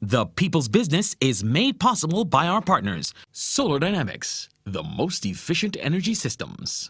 The People's Business is made possible by our partners, Solar Dynamics, the most efficient energy systems.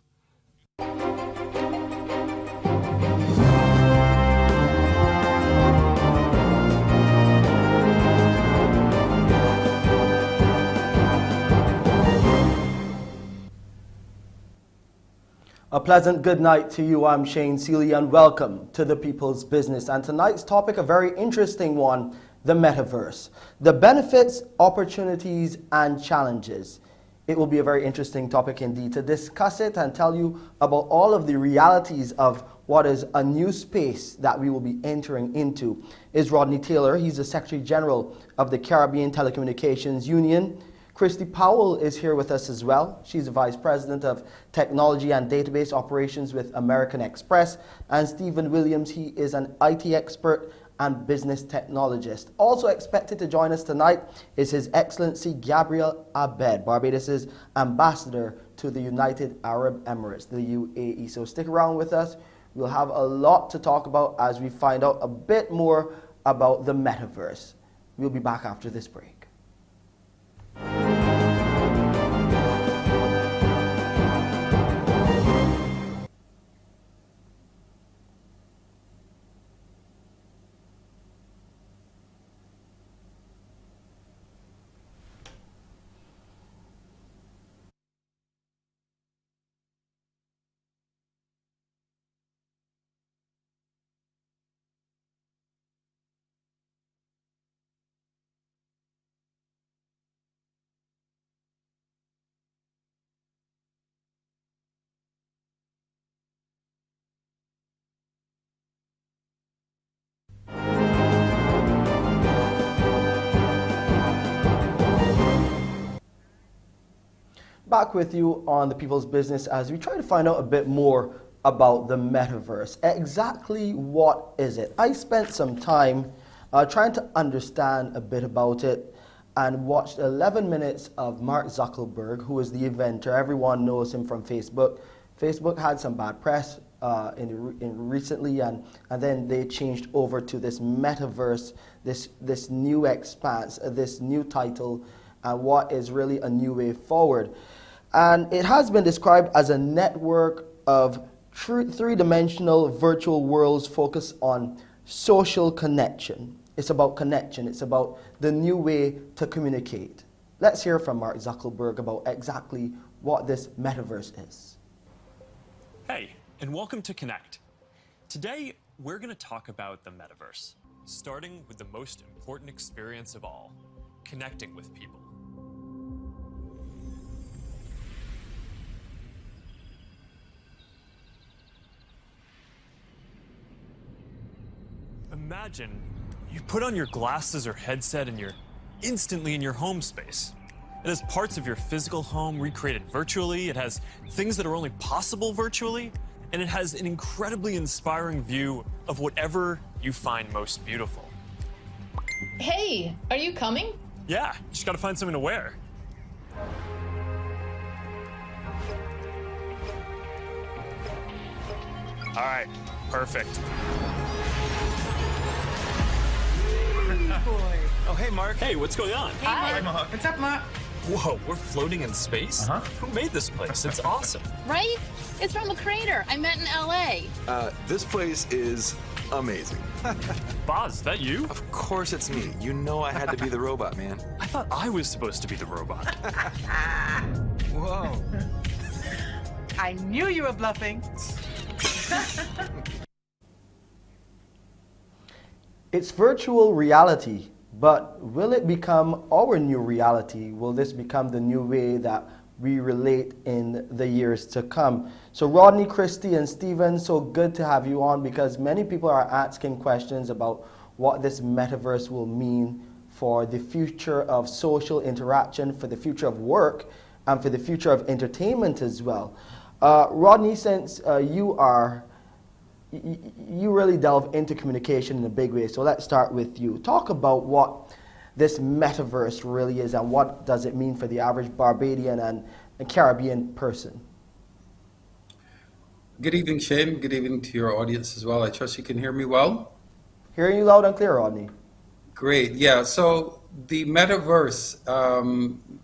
A pleasant good night to you. I'm Shane Seeley and welcome to the People's Business. And tonight's topic, a very interesting one, the Metaverse. The benefits, opportunities, and challenges. It will be a very interesting topic indeed to discuss it and tell you about all of the realities of what is a new space that we will be entering into is Rodney Taylor. He's the Secretary General of the Caribbean Telecommunications Union. Kristie Powell is here with us as well. She's the Vice President of Technology and Database Operations with American Express. And Stephen Williams, he is an IT expert and business technologist. Also expected to join us tonight is His Excellency Gabriel Abed, Barbados' Ambassador to the United Arab Emirates, the UAE. So stick around with us. We'll have a lot to talk about as we find out a bit more about the Metaverse. We'll be back after this break. Back with you on the People's Business as we try to find out a bit more about the Metaverse. Exactly what is it? I spent some time trying to understand a bit about it and watched 11 minutes of Mark Zuckerberg, who is the inventor. Everyone knows him from Facebook. Facebook had some bad press recently, and then they changed over to this Metaverse, this new expanse, this new title, and what is really a new way forward. And it has been described as a network of three-dimensional virtual worlds focused on social connection. It's about connection. It's about the new way to communicate. Let's hear from Mark Zuckerberg about exactly what this Metaverse is. Hey, and welcome to Connect. Today, we're going to talk about the Metaverse, starting with the most important experience of all, connecting with people. Imagine you put on your glasses or headset and you're instantly in your home space. It has parts of your physical home recreated virtually, it has things that are only possible virtually, and it has an incredibly inspiring view of whatever you find most beautiful. Hey, are you coming? Yeah, just gotta find something to wear. All right, perfect. Boy. Oh, hey, Mark. Hey, what's going on? Hi. Mark. What's up, Mark? Whoa, we're floating in space? Who made this place? It's awesome. Right? It's from a crater I met in LA. This place is amazing. Boz, is that you? Of course it's me. You know I had to be the robot, man. I thought I was supposed to be the robot. Whoa. I knew you were bluffing. It's virtual reality, but will it become our new reality? Will this become the new way that we relate in the years to come? So Rodney, Kristie, and Stephen, so good to have you on because many people are asking questions about what this Metaverse will mean for the future of social interaction, for the future of work, and for the future of entertainment as well. Rodney, since you really delve into communication in a big way. So let's start with you. Talk about what this Metaverse really is and what does it mean for the average Barbadian and Caribbean person. Good evening, Shane. Good evening to your audience as well. I trust you can hear me well. Hearing you loud and clear, Rodney. Great. Yeah. So the metaverse,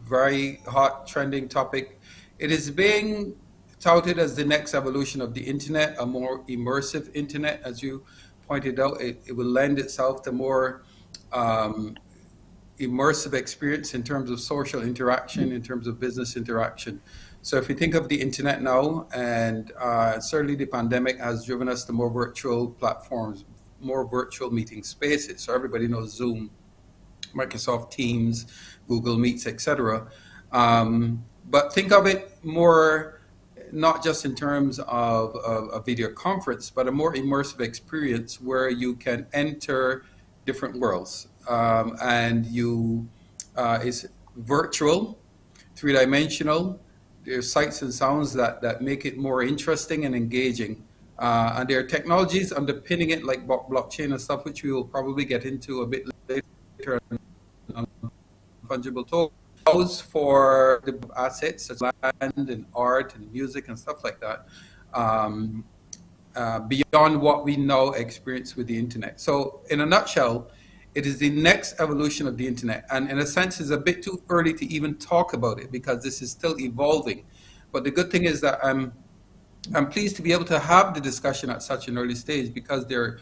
very hot, trending topic. It is being touted as the next evolution of the internet, a more immersive internet, as you pointed out. It will lend itself to more immersive experience in terms of social interaction, in terms of business interaction. So if you think of the internet now, and certainly the pandemic has driven us to more virtual platforms, more virtual meeting spaces. So everybody knows Zoom, Microsoft Teams, Google Meets, etc. But think of it more, not just in terms of a video conference, but a more immersive experience where you can enter different worlds. And it's virtual, three-dimensional. There's sights and sounds that make it more interesting and engaging. And there are technologies underpinning it, like blockchain and stuff, which we will probably get into a bit later. Fungible tokens for the assets such as land and art and music and stuff like that, beyond what we now experience with the internet. So in a nutshell, it is the next evolution of the internet. And in a sense, it's a bit too early to even talk about it because this is still evolving. But the good thing is that I'm pleased to be able to have the discussion at such an early stage because there's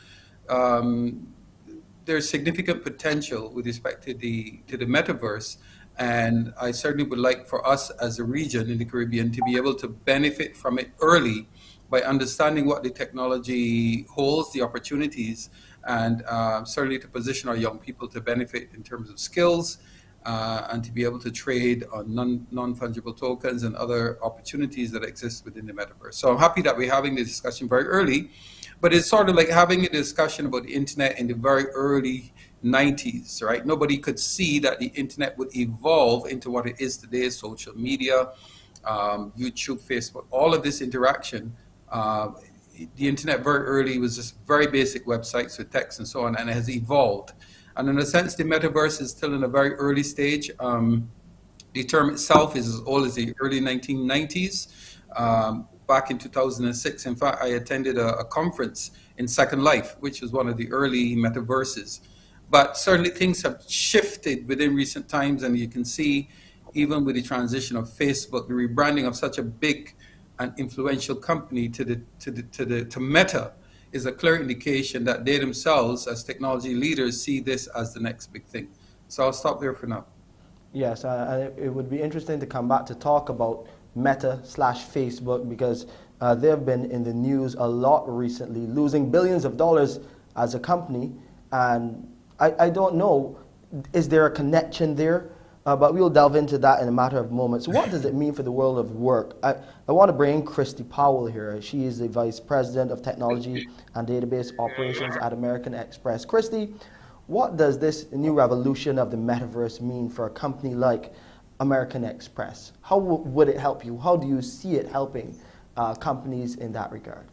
significant potential with respect to the metaverse. And I certainly would like for us as a region in the Caribbean to be able to benefit from it early by understanding what the technology holds, the opportunities, and certainly to position our young people to benefit in terms of skills and to be able to trade on non-fungible tokens and other opportunities that exist within the metaverse. So I'm happy that we're having this discussion very early, but it's sort of like having a discussion about the internet in the very early 90s, right? Nobody could see that the internet would evolve into what it is today, social media, YouTube, Facebook, all of this interaction. The internet very early was just very basic websites with text and so on, and it has evolved. And in a sense, the metaverse is still in a very early stage. The term itself is as old as the early 1990s. Back in 2006, in fact, I attended a conference in Second Life, which was one of the early metaverses. But certainly things have shifted within recent times, and you can see even with the transition of Facebook, the rebranding of such a big and influential company to Meta is a clear indication that they themselves, as technology leaders, see this as the next big thing. So I'll stop there for now. Yes, it would be interesting to come back to talk about Meta/Facebook because they've been in the news a lot recently, losing billions of dollars as a company. And I don't know, is there a connection there? But we'll delve into that in a matter of moments. What does it mean for the world of work? I want to bring in Kristie Powell here. She is the Vice President of Technology and Database Operations at American Express. Kristie, what does this new revolution of the metaverse mean for a company like American Express? How would it help you? How do you see it helping companies in that regard?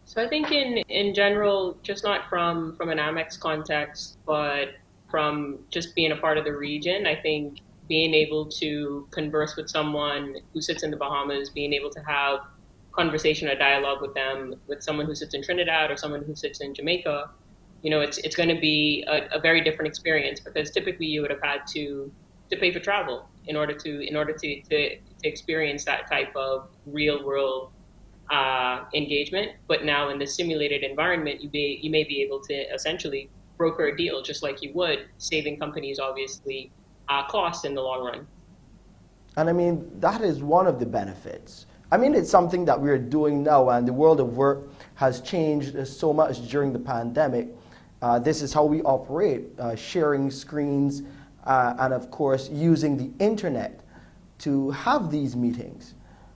So I think in general, just not from an Amex context, but from just being a part of the region, I think being able to converse with someone who sits in the Bahamas, being able to have conversation or dialogue with them, with someone who sits in Trinidad or someone who sits in Jamaica, it's going to be a very different experience because typically you would have had to pay for travel in order to experience that type of real world engagement. But now in the simulated environment, you may be able to essentially broker a deal just like you would, saving companies obviously costs in the long run. And I mean, that is one of the benefits. I mean, it's something that we're doing now, and the world of work has changed so much during the pandemic. This is how we operate, sharing screens, and of course, using the internet to have these meetings.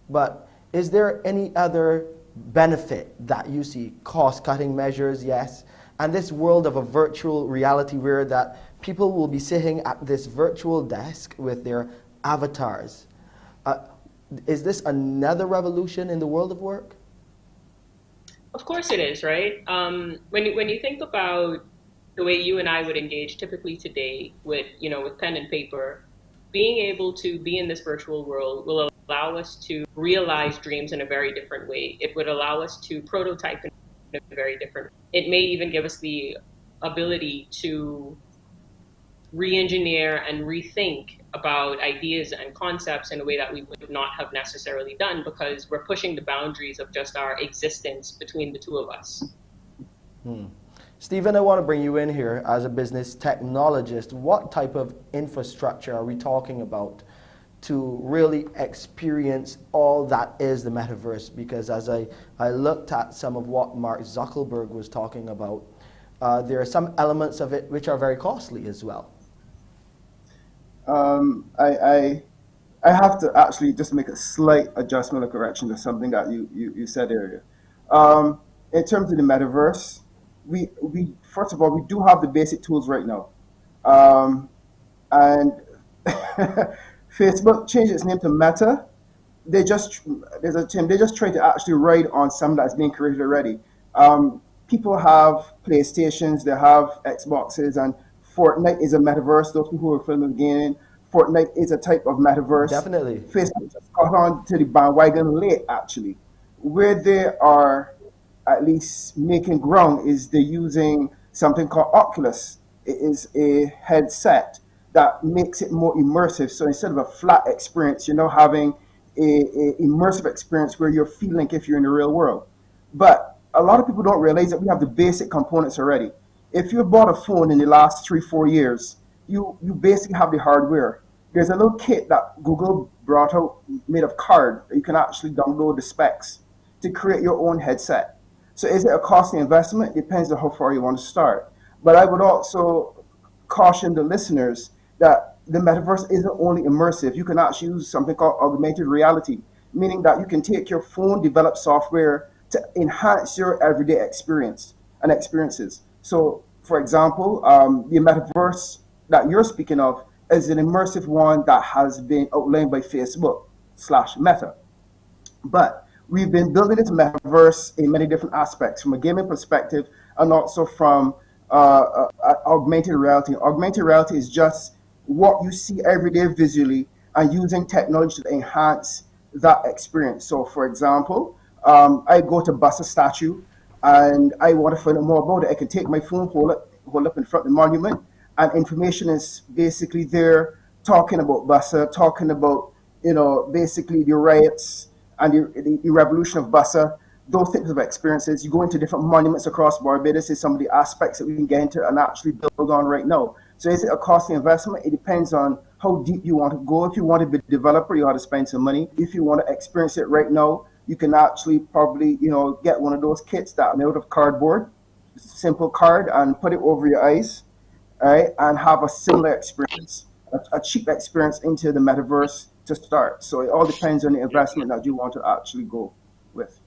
But is there any other benefit that you see? Cost-cutting measures, yes. And this world of a virtual reality where that people will be sitting at this virtual desk with their avatars. Is this another revolution in the world of work? Of course it is, right? When you think about the way you and I would engage typically today with pen and paper, being able to be in this virtual world will allow us to realize dreams in a very different way. It would allow us to prototype in a very different way. It may even give us the ability to re-engineer and rethink about ideas and concepts in a way that we would not have necessarily done, because we're pushing the boundaries of just our existence between the two of us. Stephen, I want to bring you in here as a business technologist. What type of infrastructure are we talking about to really experience all that is the metaverse? Because as I looked at some of what Mark Zuckerberg was talking about, there are some elements of it which are very costly as well. I have to actually just make a slight adjustment or correction to something that you said earlier. In terms of the metaverse, we first of all, we do have the basic tools right now. And Facebook changed its name to Meta. They just try to actually ride on something that's being created already. People have PlayStations, they have Xboxes, and Fortnite is a metaverse. Those people who are filming gaming, Fortnite is a type of metaverse. Definitely. Facebook just got on to the bandwagon late, actually. Where they are at least making ground is they're using something called Oculus. It is a headset that makes it more immersive. So instead of a flat experience, you're now having a immersive experience where you're feeling like if you're in the real world. But a lot of people don't realize that we have the basic components already. If you bought a phone in the last 3-4 years, you basically have the hardware. There's a little kit that Google brought out made of card that you can actually download the specs to create your own headset. So is it a costly investment? It depends on how far you want to start. But I would also caution the listeners that the metaverse isn't only immersive. You can actually use something called augmented reality, meaning that you can take your phone, develop software to enhance your everyday experience and experiences. So, for example, the metaverse that you're speaking of is an immersive one that has been outlined by Facebook/Meta. But we've been building this metaverse in many different aspects, from a gaming perspective and also from augmented reality. Augmented reality is just what you see every day visually and using technology to enhance that experience. So, for example, I go to Buster statue and I want to find out more about it. I can take my phone, hold up in front of the monument, and information is basically there talking about Buster, talking about, basically the riots and the revolution of Buster, those types of experiences. You go into different monuments across Barbados is some of the aspects that we can get into and actually build on right now. So is it a costly investment? It depends on how deep you want to go. If you want to be a developer, you have to spend some money. If you want to experience it right now, you can actually probably, get one of those kits that are made out of cardboard, simple card, and put it over your eyes, all right, and have a similar experience, a cheap experience into the metaverse to start. So it all depends on the investment that you want to actually go with.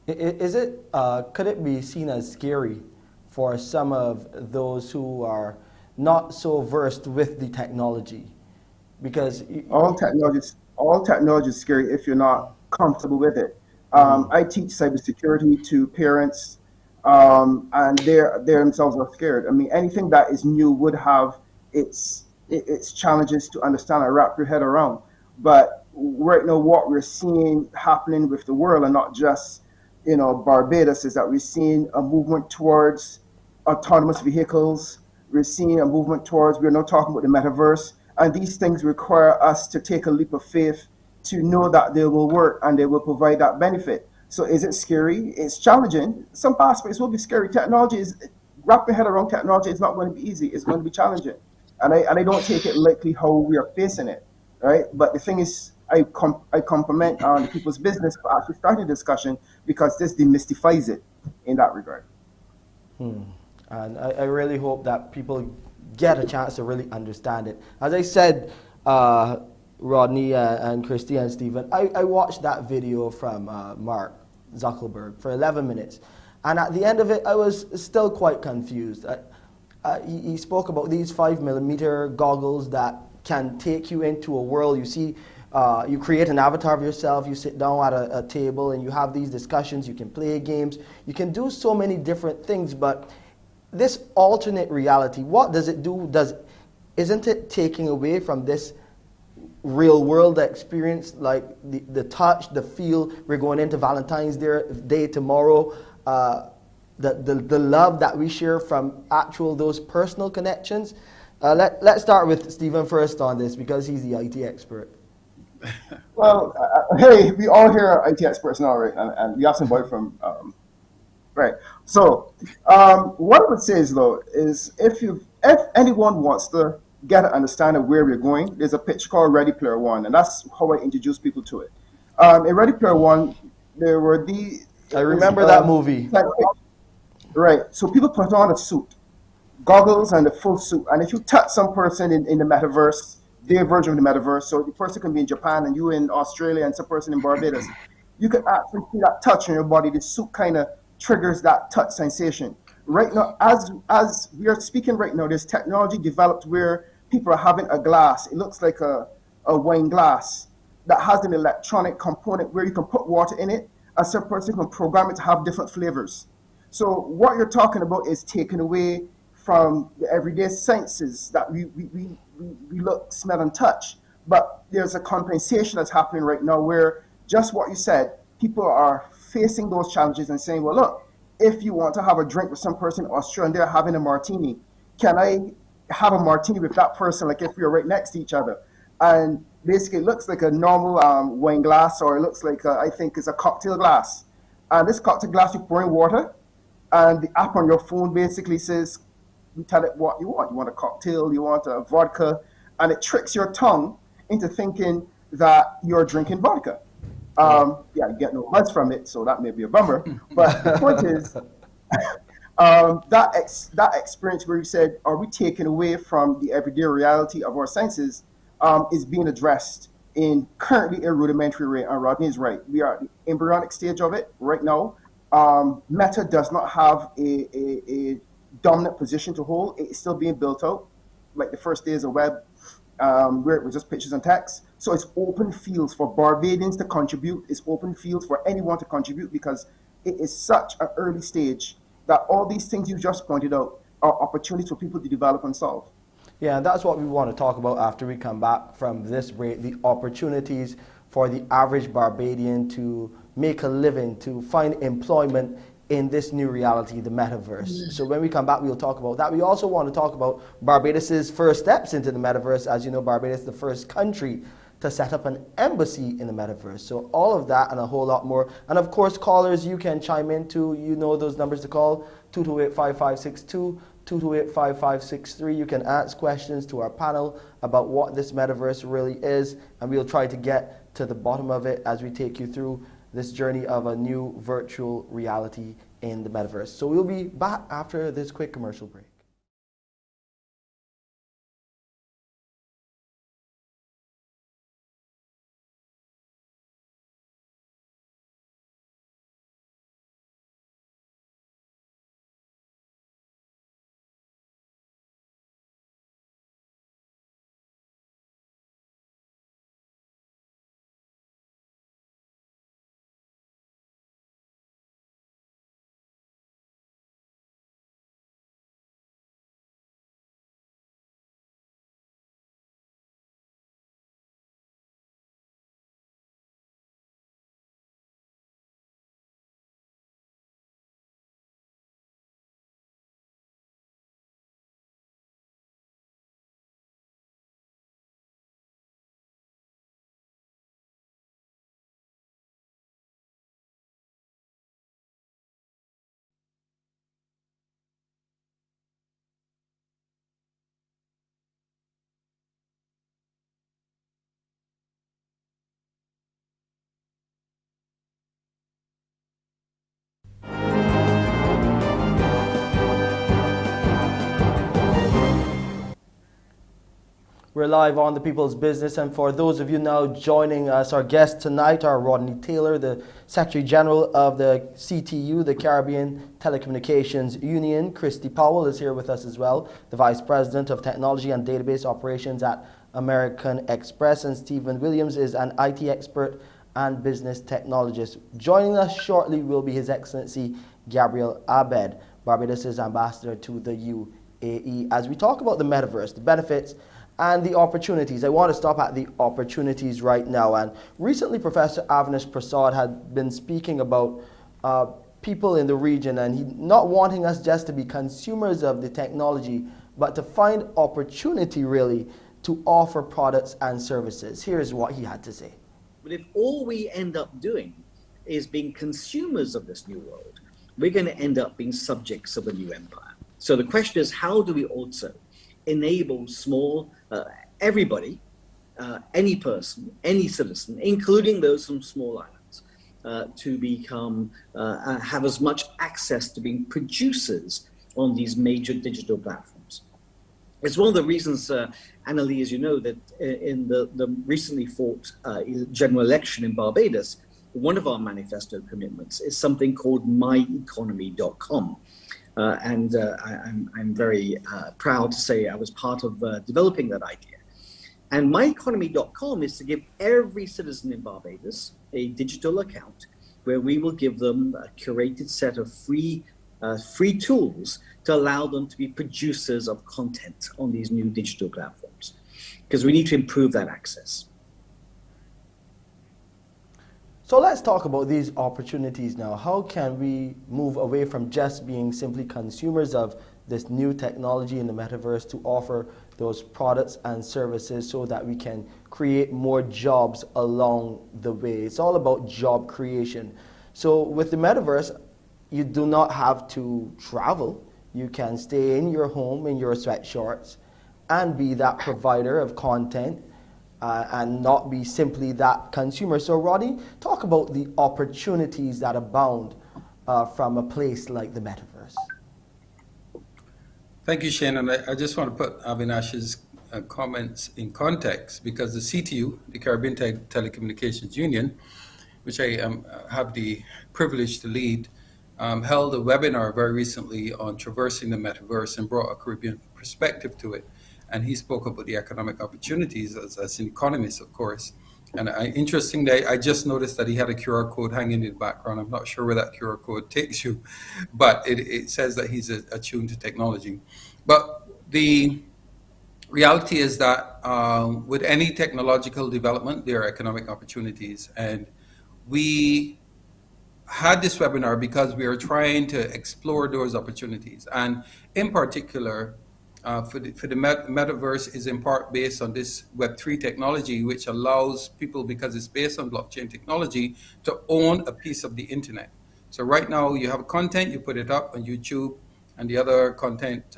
Could it be seen as scary for some of those who are not so versed with the technology? Because all technology is scary if you're not comfortable with it. I teach cybersecurity to parents, and they themselves are scared. I mean, anything that is new would have its challenges to understand and wrap your head around. But right now, what we're seeing happening with the world, and not just Barbados, is that we're seeing a movement towards autonomous vehicles. We're seeing a movement towards, we're now talking about the metaverse, and these things require us to take a leap of faith to know that they will work and they will provide that benefit. So is it scary? It's challenging. Some aspects will be scary. Wrap your head around technology is not going to be easy. It's going to be challenging. And I don't take it lightly how we are facing it, right? But the thing is, I compliment on the people's business for actually starting a discussion, because this demystifies it in that regard. And I really hope that people get a chance to really understand it. As I said, Rodney and Kristie and Stephen, I watched that video from Mark Zuckerberg for 11 minutes. And at the end of it, I was still quite confused. He spoke about these 5mm goggles that can take you into a world. You see, you create an avatar of yourself, you sit down at a table and you have these discussions, you can play games, you can do so many different things. But this alternate reality, what does it do? Isn't it taking away from this real world experience, like the touch, the feel? We're going into Valentine's Day tomorrow. the love that we share from those personal connections. Let's start with Stephen first on this because he's the IT expert. Well, hey, we all here are IT experts now, right? And we have somebody from, right. So, what I would say is though, is if anyone wants to get an understanding of where we're going, there's a picture called Ready Player One, and that's how I introduce people to it. In Ready Player One, there were I remember that movie. Right. So people put on a suit, goggles, and a full suit. And if you touch some person in the metaverse, their version of the metaverse, so the person can be in Japan and you in Australia and some person in Barbados, you can actually see that touch on your body. The suit kind of triggers that touch sensation. Right now, as we are speaking right now, there's technology developed where people are having a glass. It looks like a wine glass that has an electronic component where you can put water in it, and some person can program it to have different flavors. So what you're talking about is taken away from the everyday senses that we look, smell, and touch. But there's a compensation that's happening right now where just what you said, people are facing those challenges and saying, well, look, if you want to have a drink with some person in Australia and they're having a martini, can I have a martini with that person, like if we were right next to each other? And basically it looks like a normal wine glass, or it looks like, I think it's a cocktail glass. And this cocktail glass, you pour in water, and the app on your phone basically says, you tell it what you want. You want a cocktail, you want a vodka, and it tricks your tongue into thinking that you're drinking vodka. Yeah, you get no buzz from it, so that may be a bummer. But the point is, that experience where you said, are we taken away from the everyday reality of our senses, is being addressed currently in rudimentary rate. And Rodney is right. We are at the embryonic stage of it right now. Meta does not have a dominant position to hold. It's still being built out, like the first days of web, where it was just pictures and text. So it's open fields for Barbadians to contribute. It's open fields for anyone to contribute because it is such an early stage that all these things you just pointed out are opportunities for people to develop and solve. Yeah, and that's what we want to talk about after we come back from this break, the opportunities for the average Barbadian to make a living, to find employment in this new reality, the metaverse. So when we come back, we'll talk about that. We also want to talk about Barbados's first steps into the metaverse. As you know, Barbados is the first country to set up an embassy in the metaverse. So all of that and a whole lot more. And of course, callers, you can chime in too. You know those numbers to call, 228-5562, 228-5563. You can ask questions to our panel about what this metaverse really is, and we'll try to get to the bottom of it as we take you through this journey of a new virtual reality in the metaverse. So we'll be back after this quick commercial break. We're live on The People's Business, and for those of you now joining us, our guest tonight are Rodney Taylor, the Secretary General of the CTU, the Caribbean Telecommunications Union. Kristie Powell is here with us as well, the Vice President of Technology and Database Operations at American Express, and Stephen Williams is an IT expert and business technologist. Joining us shortly will be His Excellency Gabriel Abed, Barbados' ambassador to the UAE. As we talk about the metaverse, the benefits and the opportunities. I want to stop at the opportunities right now. And recently, Professor Avnish Prasad had been speaking about people in the region, and he not wanting us just to be consumers of the technology, but to find opportunity really to offer products and services. Here's what he had to say. But if all we end up doing is being consumers of this new world, we're going to end up being subjects of a new empire. So the question is, how do we also enable small, everybody, any person, any citizen, including those from small islands, to become, have as much access to being producers on these major digital platforms. It's one of the reasons, Annalie, as you know, that in the recently fought general election in Barbados, one of our manifesto commitments is something called myeconomy.com. I'm very proud to say I was part of developing that idea. And myeconomy.com is to give every citizen in Barbados a digital account where we will give them a curated set of free tools to allow them to be producers of content on these new digital platforms, because we need to improve that access. So let's talk about these opportunities now. How can we move away from just being simply consumers of this new technology in the metaverse to offer those products and services so that we can create more jobs along the way? It's all about job creation. So with the metaverse, you do not have to travel. You can stay in your home in your sweatshorts and be that provider of content and not be simply that consumer. So Rodney, talk about the opportunities that abound from a place like the metaverse. Thank you, Shane. And I just want to put Avinash's comments in context, because the CTU, the Caribbean Telecommunications Union, which I have the privilege to lead, held a webinar very recently on traversing the metaverse and brought a Caribbean perspective to it. And he spoke about the economic opportunities as an economist, of course. And interestingly, I just noticed that he had a QR code hanging in the background. I'm not sure where that QR code takes you, but it says that he's attuned to technology. But the reality is that with any technological development, there are economic opportunities. And we had this webinar because we are trying to explore those opportunities. And in particular, for the metaverse is in part based on this Web3 technology, which allows people, because it's based on blockchain technology, to own a piece of the internet. So right now you have content, you put it up on YouTube, and the other content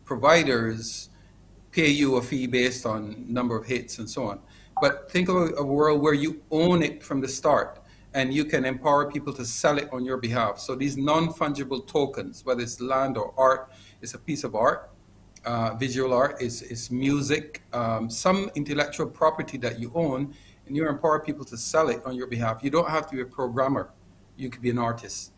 providers pay you a fee based on number of hits and so on. But think of a world where you own it from the start, and you can empower people to sell it on your behalf. So these non-fungible tokens, whether it's land or art, it's a piece of art. Visual art is music, some intellectual property that you own, and you empower people to sell it on your behalf. You don't have to be a programmer. You could be an artist.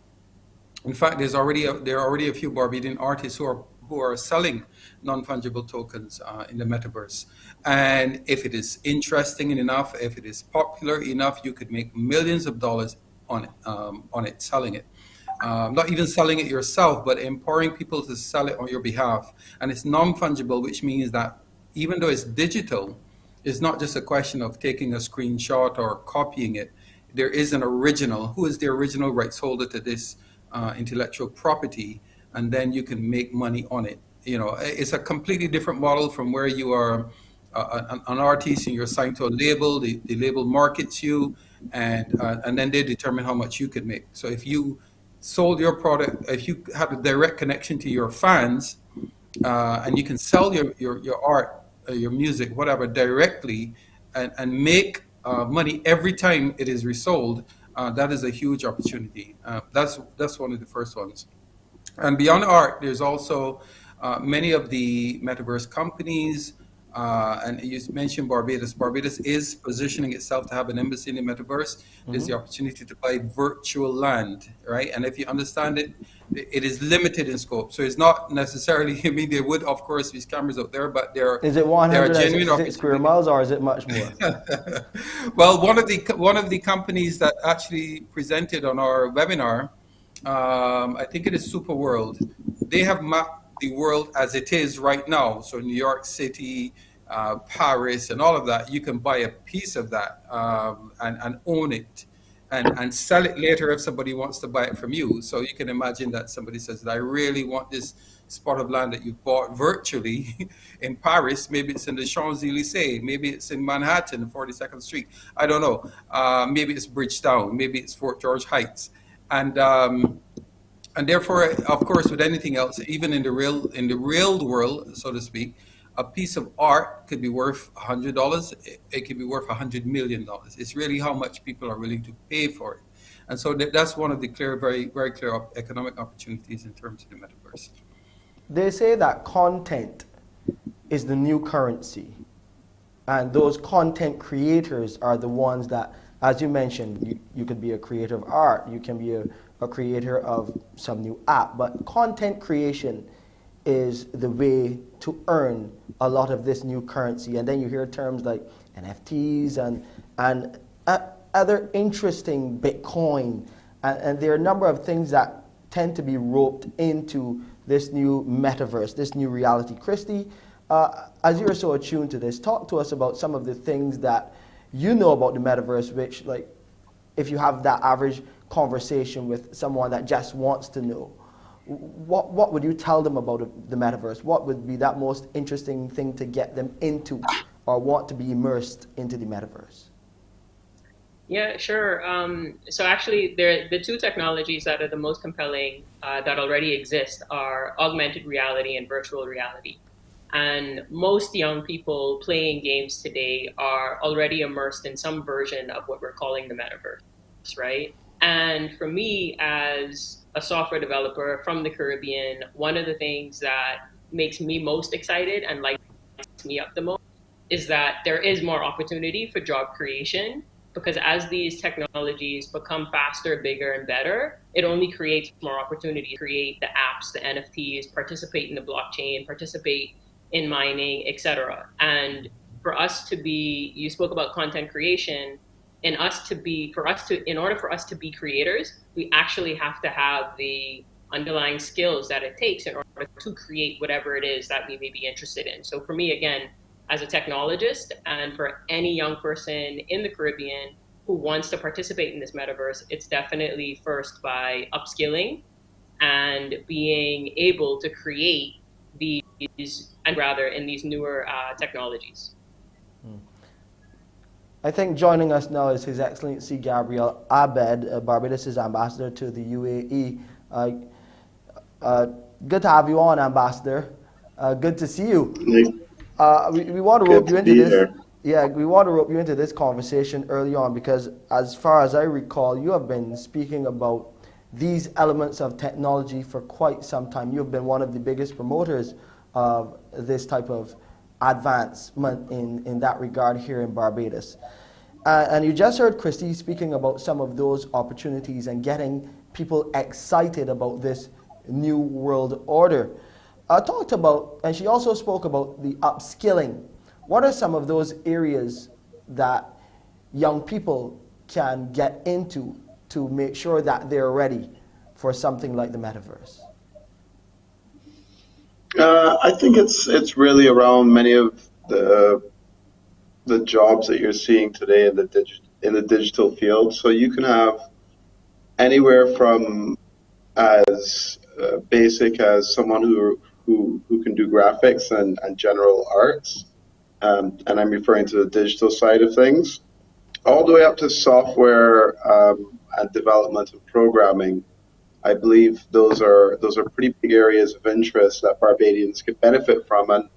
In fact, there are already a few Barbadian artists who are selling non-fungible tokens in the metaverse. And if it is interesting enough, if it is popular enough, you could make millions of dollars on it, selling it. Not even selling it yourself, but empowering people to sell it on your behalf. And it's non-fungible, which means that even though it's digital, it's not just a question of taking a screenshot or copying it. There is an original. Who is the original rights holder to this intellectual property? And then you can make money on it. You know, it's a completely different model from where you are an artist and you're signed to a label. The label markets you, and then they determine how much you can make. So if you sold your product, if you have a direct connection to your fans, and you can sell your art, your music, whatever, directly, and make money every time it is resold, that is a huge opportunity. That's one of the first ones. And beyond art, there's also many of the metaverse companies, and you mentioned Barbados. Barbados is positioning itself to have an embassy in the metaverse. There's the opportunity to buy virtual land, right? And if you understand it, it is limited in scope. So it's not necessarily, I mean, there would, of course, be scammers out there, but there is it 166 square miles, or is it much more? Well, one of the companies that actually presented on our webinar, I think it is Super World. They have mapped the world as it is right now. So New York City, Paris, and all of that, you can buy a piece of that and own it. and sell it later if somebody wants to buy it from you. So you can imagine that somebody says that I really want this spot of land that you bought virtually in Paris. Maybe it's in the Champs-Élysées. Maybe it's in Manhattan, 42nd Street. I don't know. Maybe it's Bridgetown. Maybe it's Fort George Heights. And therefore, of course, with anything else, even in the real world, so to speak, a piece of art could be worth $100. It could be worth $100 million. It's really how much people are willing to pay for it. And so that's one of the very, very clear economic opportunities in terms of the metaverse. They say that content is the new currency. And those content creators are the ones that, as you mentioned, you could be a creator of art, you can be a creator of some new app, but content creation is the way to earn a lot of this new currency. And then you hear terms like NFTs and other interesting Bitcoin, and there are a number of things that tend to be roped into this new metaverse, this new reality. Kristie, as you're so attuned to this, talk to us about some of the things that you know about the metaverse, which, like, if you have that average conversation with someone that just wants to know, what would you tell them about the metaverse? What would be that most interesting thing to get them into or want to be immersed into the metaverse? Yeah, sure. So actually, the two technologies that are the most compelling that already exist are augmented reality and virtual reality. And most young people playing games today are already immersed in some version of what we're calling the metaverse, right? And for me, as a software developer from the Caribbean, one of the things that makes me most excited and lights me up the most is that there is more opportunity for job creation, because as these technologies become faster, bigger, and better, it only creates more opportunity to create the apps, the NFTs, participate in the blockchain, participate in mining, etc. And for us to be, you spoke about content creation, in order for us to be creators, we actually have to have the underlying skills that it takes in order to create whatever it is that we may be interested in. So for me, again, as a technologist, and for any young person in the Caribbean who wants to participate in this metaverse, it's definitely first by upskilling and being able to create these, and rather in these newer technologies. I think joining us now is His Excellency Gabriel Abed, Barbados' ambassador to the UAE. Good to have you on, Ambassador. Good to see you. We want to rope you into this. Yeah, we want to rope you into this conversation early on because, as far as I recall, you have been speaking about these elements of technology for quite some time. You've been one of the biggest promoters of this type of advancement in that regard here in Barbados. And you just heard Kristie speaking about some of those opportunities and getting people excited about this new world order. Talked about, and she also spoke about the upskilling. What are some of those areas that young people can get into to make sure that they're ready for something like the metaverse? I think it's really around many of the jobs that you're seeing today in the digital field. So you can have anywhere from as basic as someone who can do graphics and general arts, and I'm referring to the digital side of things, all the way up to software and development and programming. I believe those are pretty big areas of interest that Barbadians could benefit from. And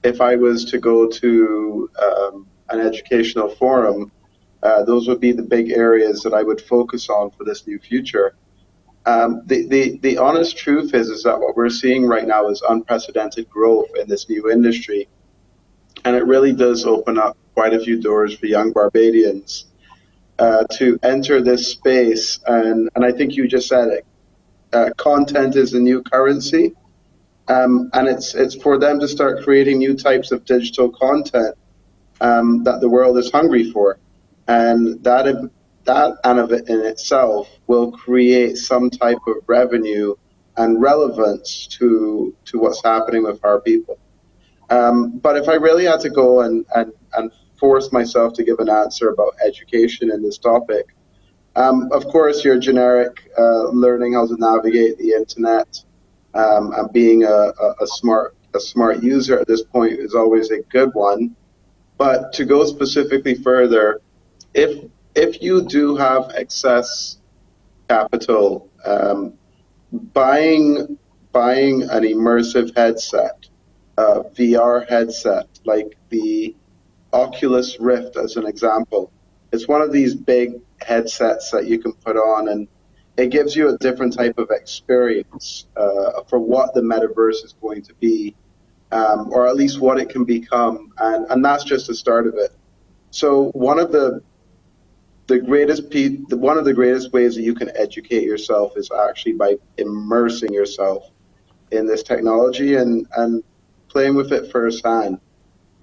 if I was to go to an educational forum, those would be the big areas that I would focus on for this new future. The honest truth is that what we're seeing right now is unprecedented growth in this new industry. And it really does open up quite a few doors for young Barbadians to enter this space. And I think you just said it. Content is the new currency. And it's for them to start creating new types of digital content that the world is hungry for. And that of it in itself will create some type of revenue and relevance to what's happening with our people. But if I really had to go and force myself to give an answer about education in this topic, Of course, your generic learning how to navigate the internet and being a smart user at this point is always a good one. But to go specifically further, if you do have excess capital, buying an immersive headset, VR headset like the Oculus Rift, as an example, it's one of these big headsets that you can put on, and it gives you a different type of experience for what the metaverse is going to be, or at least what it can become, and that's just the start of it. So one of the greatest ways that you can educate yourself is actually by immersing yourself in this technology and playing with it firsthand.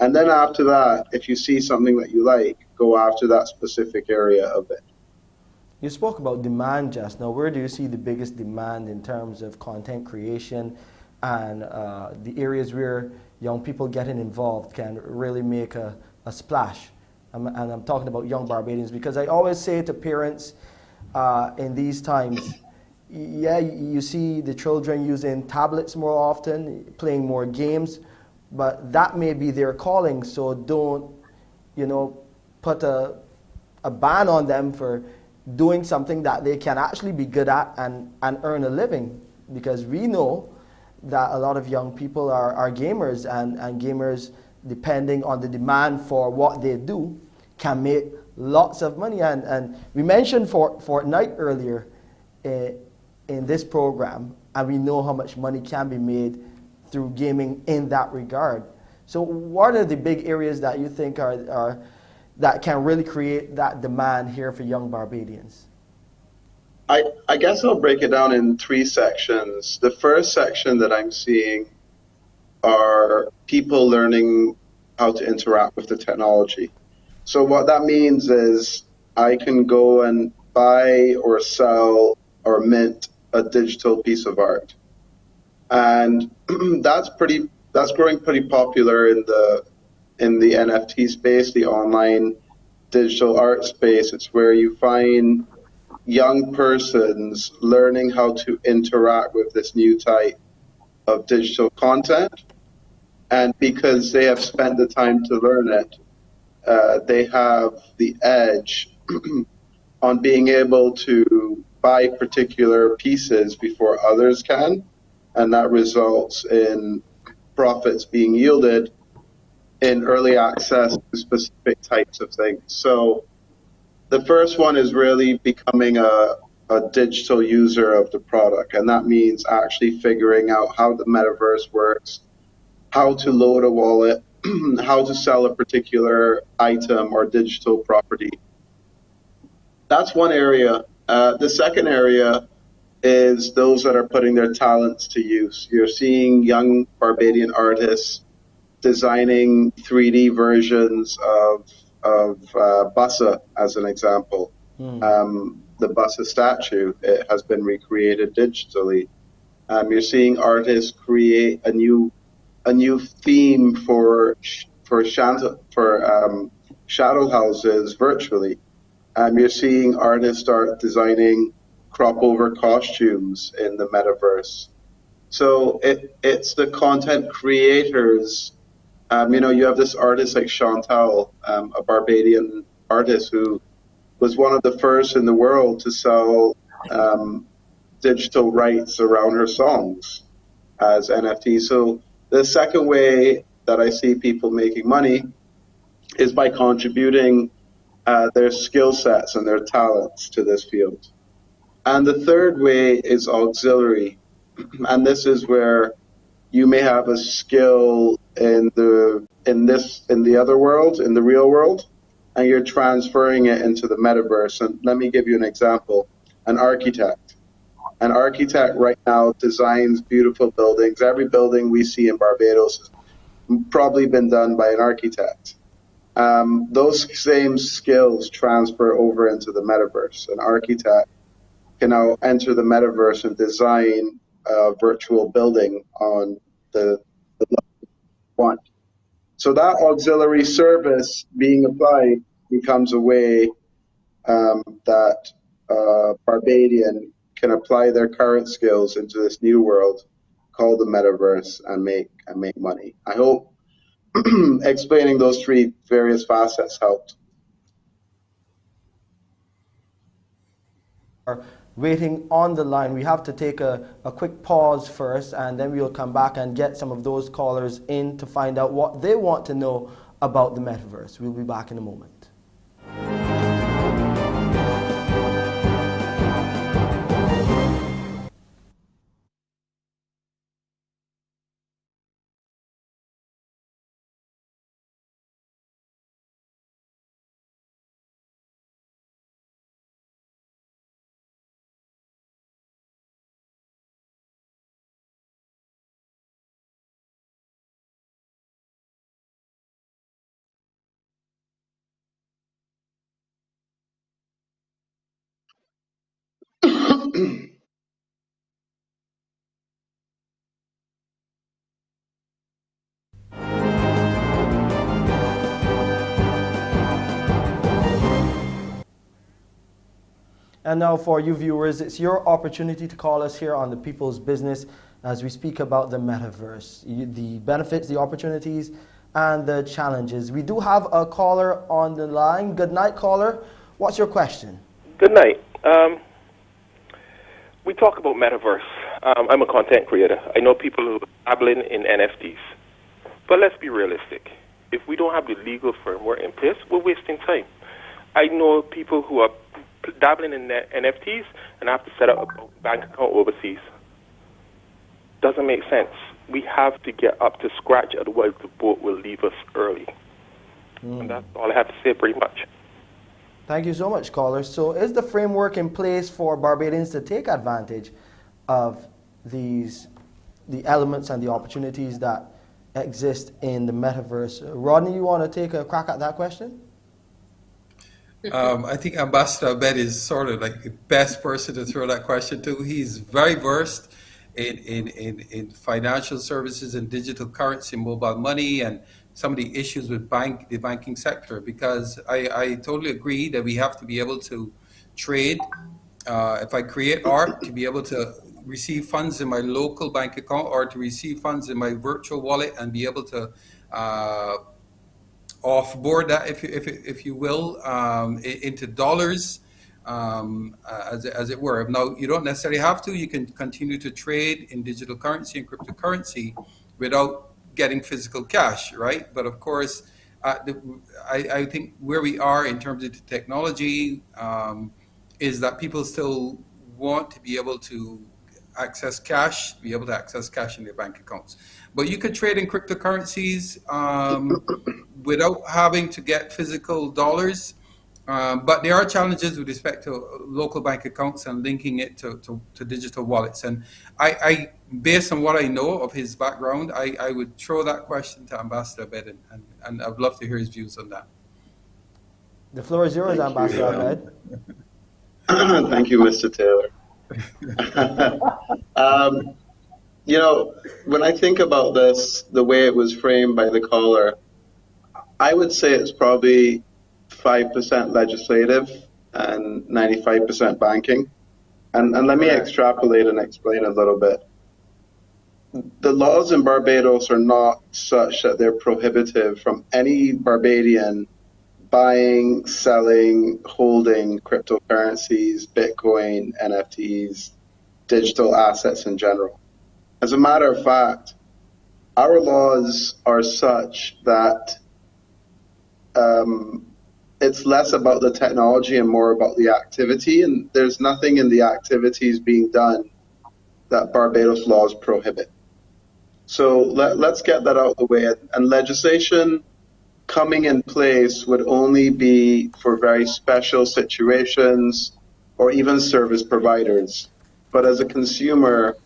And then after that, if you see something that you like, go after that specific area of it. You spoke about demand just now. Where do you see the biggest demand in terms of content creation and the areas where young people getting involved can really make a splash? And I'm talking about young Barbadians, because I always say to parents in these times, yeah, you see the children using tablets more often, playing more games, but that may be their calling, so don't, put a ban on them for doing something that they can actually be good at and earn a living, because we know that a lot of young people are gamers, and gamers, depending on the demand for what they do, can make lots of money. And we mentioned Fortnite earlier in this program, and we know how much money can be made through gaming in that regard. So what are the big areas that you think are that can really create that demand here for young Barbadians? I guess I'll break it down in three sections. The first section that I'm seeing are people learning how to interact with the technology. So what that means is I can go and buy or sell or mint a digital piece of art. And that's growing pretty popular in the NFT space, the online digital art space. It's where you find young persons learning how to interact with this new type of digital content. And because they have spent the time to learn it, they have the edge on being able to buy particular pieces before others can. And that results in profits being yielded in early access to specific types of things. So the first one is really becoming a digital user of the product. And that means actually figuring out how the metaverse works, how to load a wallet, how to sell a particular item or digital property. That's one area. The second area is those that are putting their talents to use. You're seeing young Barbadian artists designing 3D versions of Bassa, as an example. The Bassa statue, it has been recreated digitally. You're seeing artists create a new theme for shadow houses virtually. You're seeing artists start designing crop over costumes in the metaverse. So it's the content creators. You have this artist like Chantal, a Barbadian artist who was one of the first in the world to sell digital rights around her songs as NFTs. So the second way that I see people making money is by contributing their skill sets and their talents to this field. And the third way is auxiliary. And this is where you may have a skill in the other world, in the real world, and you're transferring it into the metaverse. And let me give you an example. An architect right now designs beautiful buildings. Every building we see in Barbados has probably been done by an architect. Those same skills transfer over into the metaverse. An architect can now enter the metaverse and design a virtual building on the level you want. So that auxiliary service being applied becomes a way that Barbadian can apply their current skills into this new world called the metaverse and make money. I hope explaining those three various facets helped. Waiting on the line. We have to take a quick pause first, and then we'll come back and get some of those callers in to find out what they want to know about the metaverse. We'll be back in a moment. And now for you viewers, it's your opportunity to call us here on The People's Business as we speak about the metaverse, the benefits, the opportunities, and the challenges. We do have a caller on the line. Good night, caller. What's your question? Good night. We talk about metaverse. I'm a content creator. I know people who are dabbling in NFTs. But let's be realistic. If we don't have the legal framework in place, we're wasting time. I know people who are dabbling in NFTs and have to set up a bank account overseas. Doesn't make sense. We have to get up to scratch, otherwise the boat will leave us early. And that's all I have to say pretty much. Thank you so much, caller. So is the framework in place for Barbadians to take advantage of the elements and the opportunities that exist in the metaverse? Rodney, you want to take a crack at that question? I think Ambassador Abed is sort of like the best person to throw that question to. He's very versed in financial services and digital currency, mobile money, and some of the issues with the banking sector, because I totally agree that we have to be able to trade. If I create art, to be able to receive funds in my local bank account or to receive funds in my virtual wallet and be able to offboard that, if you will, into dollars, as it were. Now, you don't necessarily have to. You can continue to trade in digital currency and cryptocurrency without getting physical cash, right? But of course, I think where we are in terms of the technology is that people still want to be able to access cash, be able to access cash in their bank accounts. But you could trade in cryptocurrencies without having to get physical dollars. But there are challenges with respect to local bank accounts and linking it to digital wallets. And I, based on what I know of his background, I would throw that question to Ambassador Abed, and I'd love to hear his views on that. The floor is yours, Ambassador Abed. Thank you, Mr. Taylor. You know, when I think about this, the way it was framed by the caller, I would say it's probably 5% legislative and 95% banking. And let me extrapolate and explain a little bit. The laws in Barbados are not such that they're prohibitive from any Barbadian buying, selling, holding cryptocurrencies, Bitcoin, NFTs, digital assets in general. As a matter of fact, our laws are such that it's less about the technology and more about the activity, and there's nothing in the activities being done that Barbados laws prohibit. So let's get that out of the way. And legislation coming in place would only be for very special situations or even service providers. But as a consumer,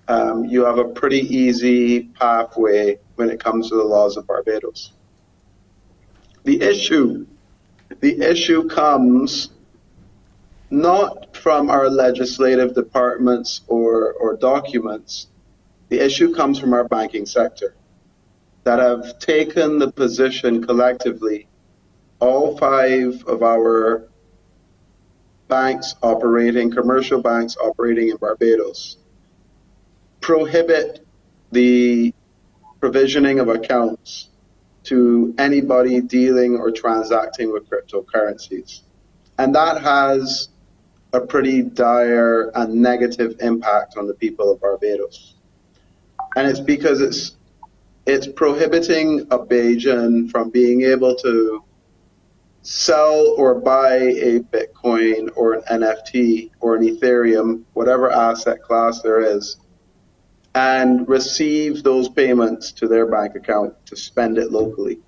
you have a pretty easy pathway when it comes to the laws of Barbados. The issue comes not from our legislative departments or documents. The issue comes from our banking sector that have taken the position collectively, all 5 of our commercial banks operating in Barbados, prohibit the provisioning of accounts to anybody dealing or transacting with cryptocurrencies. And that has a pretty dire and negative impact on the people of Barbados. And it's because it's prohibiting a Bajan from being able to sell or buy a Bitcoin or an NFT or an Ethereum, whatever asset class there is, and receive those payments to their bank account to spend it locally.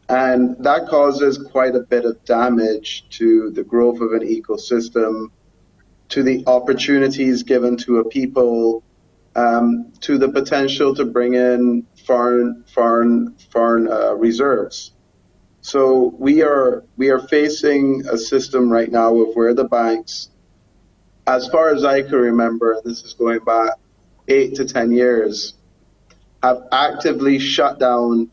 And that causes quite a bit of damage to the growth of an ecosystem, to the opportunities given to a people, to the potential to bring in foreign reserves. So we are facing a system right now of where the banks, as far as I can remember, and this is going back 8 to 10 years, have actively shut down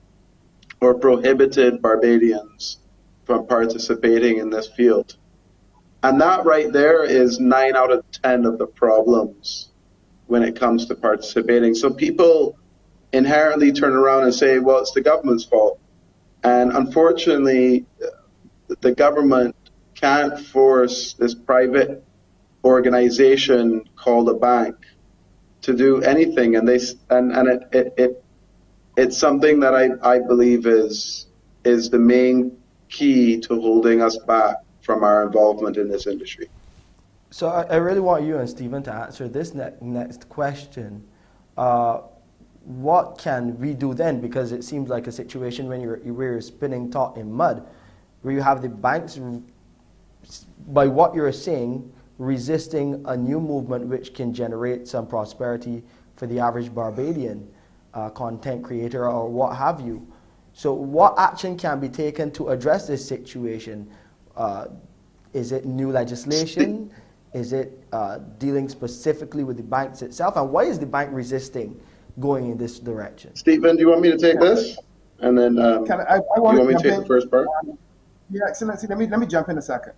or prohibited Barbadians from participating in this field. And that right there is 9 out of 10 of the problems when it comes to participating. So people inherently turn around and say, well, it's the government's fault. And unfortunately, the government can't force this private organization called a bank to do anything. And it's something that I believe is the main key to holding us back from our involvement in this industry. So I really want you and Stephen to answer this next question. What can we do then? Because it seems like a situation when you're spinning top in mud, where you have the banks, by what you're saying, resisting a new movement which can generate some prosperity for the average Barbadian content creator or what have you. So what action can be taken to address this situation? Is it new legislation? Is it dealing specifically with the banks itself? And why is the bank resisting going in this direction? Stephen, do you want me to take this? And then I do you want me to take the first part? Yeah, Excellency, let me jump in a second.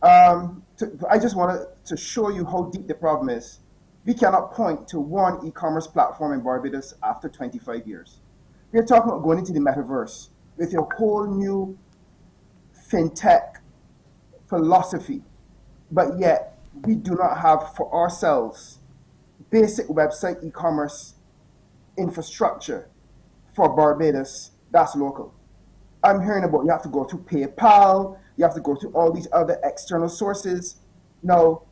I just wanted to show you how deep the problem is. We cannot point to one e-commerce platform in Barbados after 25 years. We're talking about going into the metaverse with a whole new fintech philosophy, but yet we do not have for ourselves basic website e-commerce infrastructure for Barbados that's local. I'm hearing about you have to go to PayPal, you have to go to all these other external sources. Now,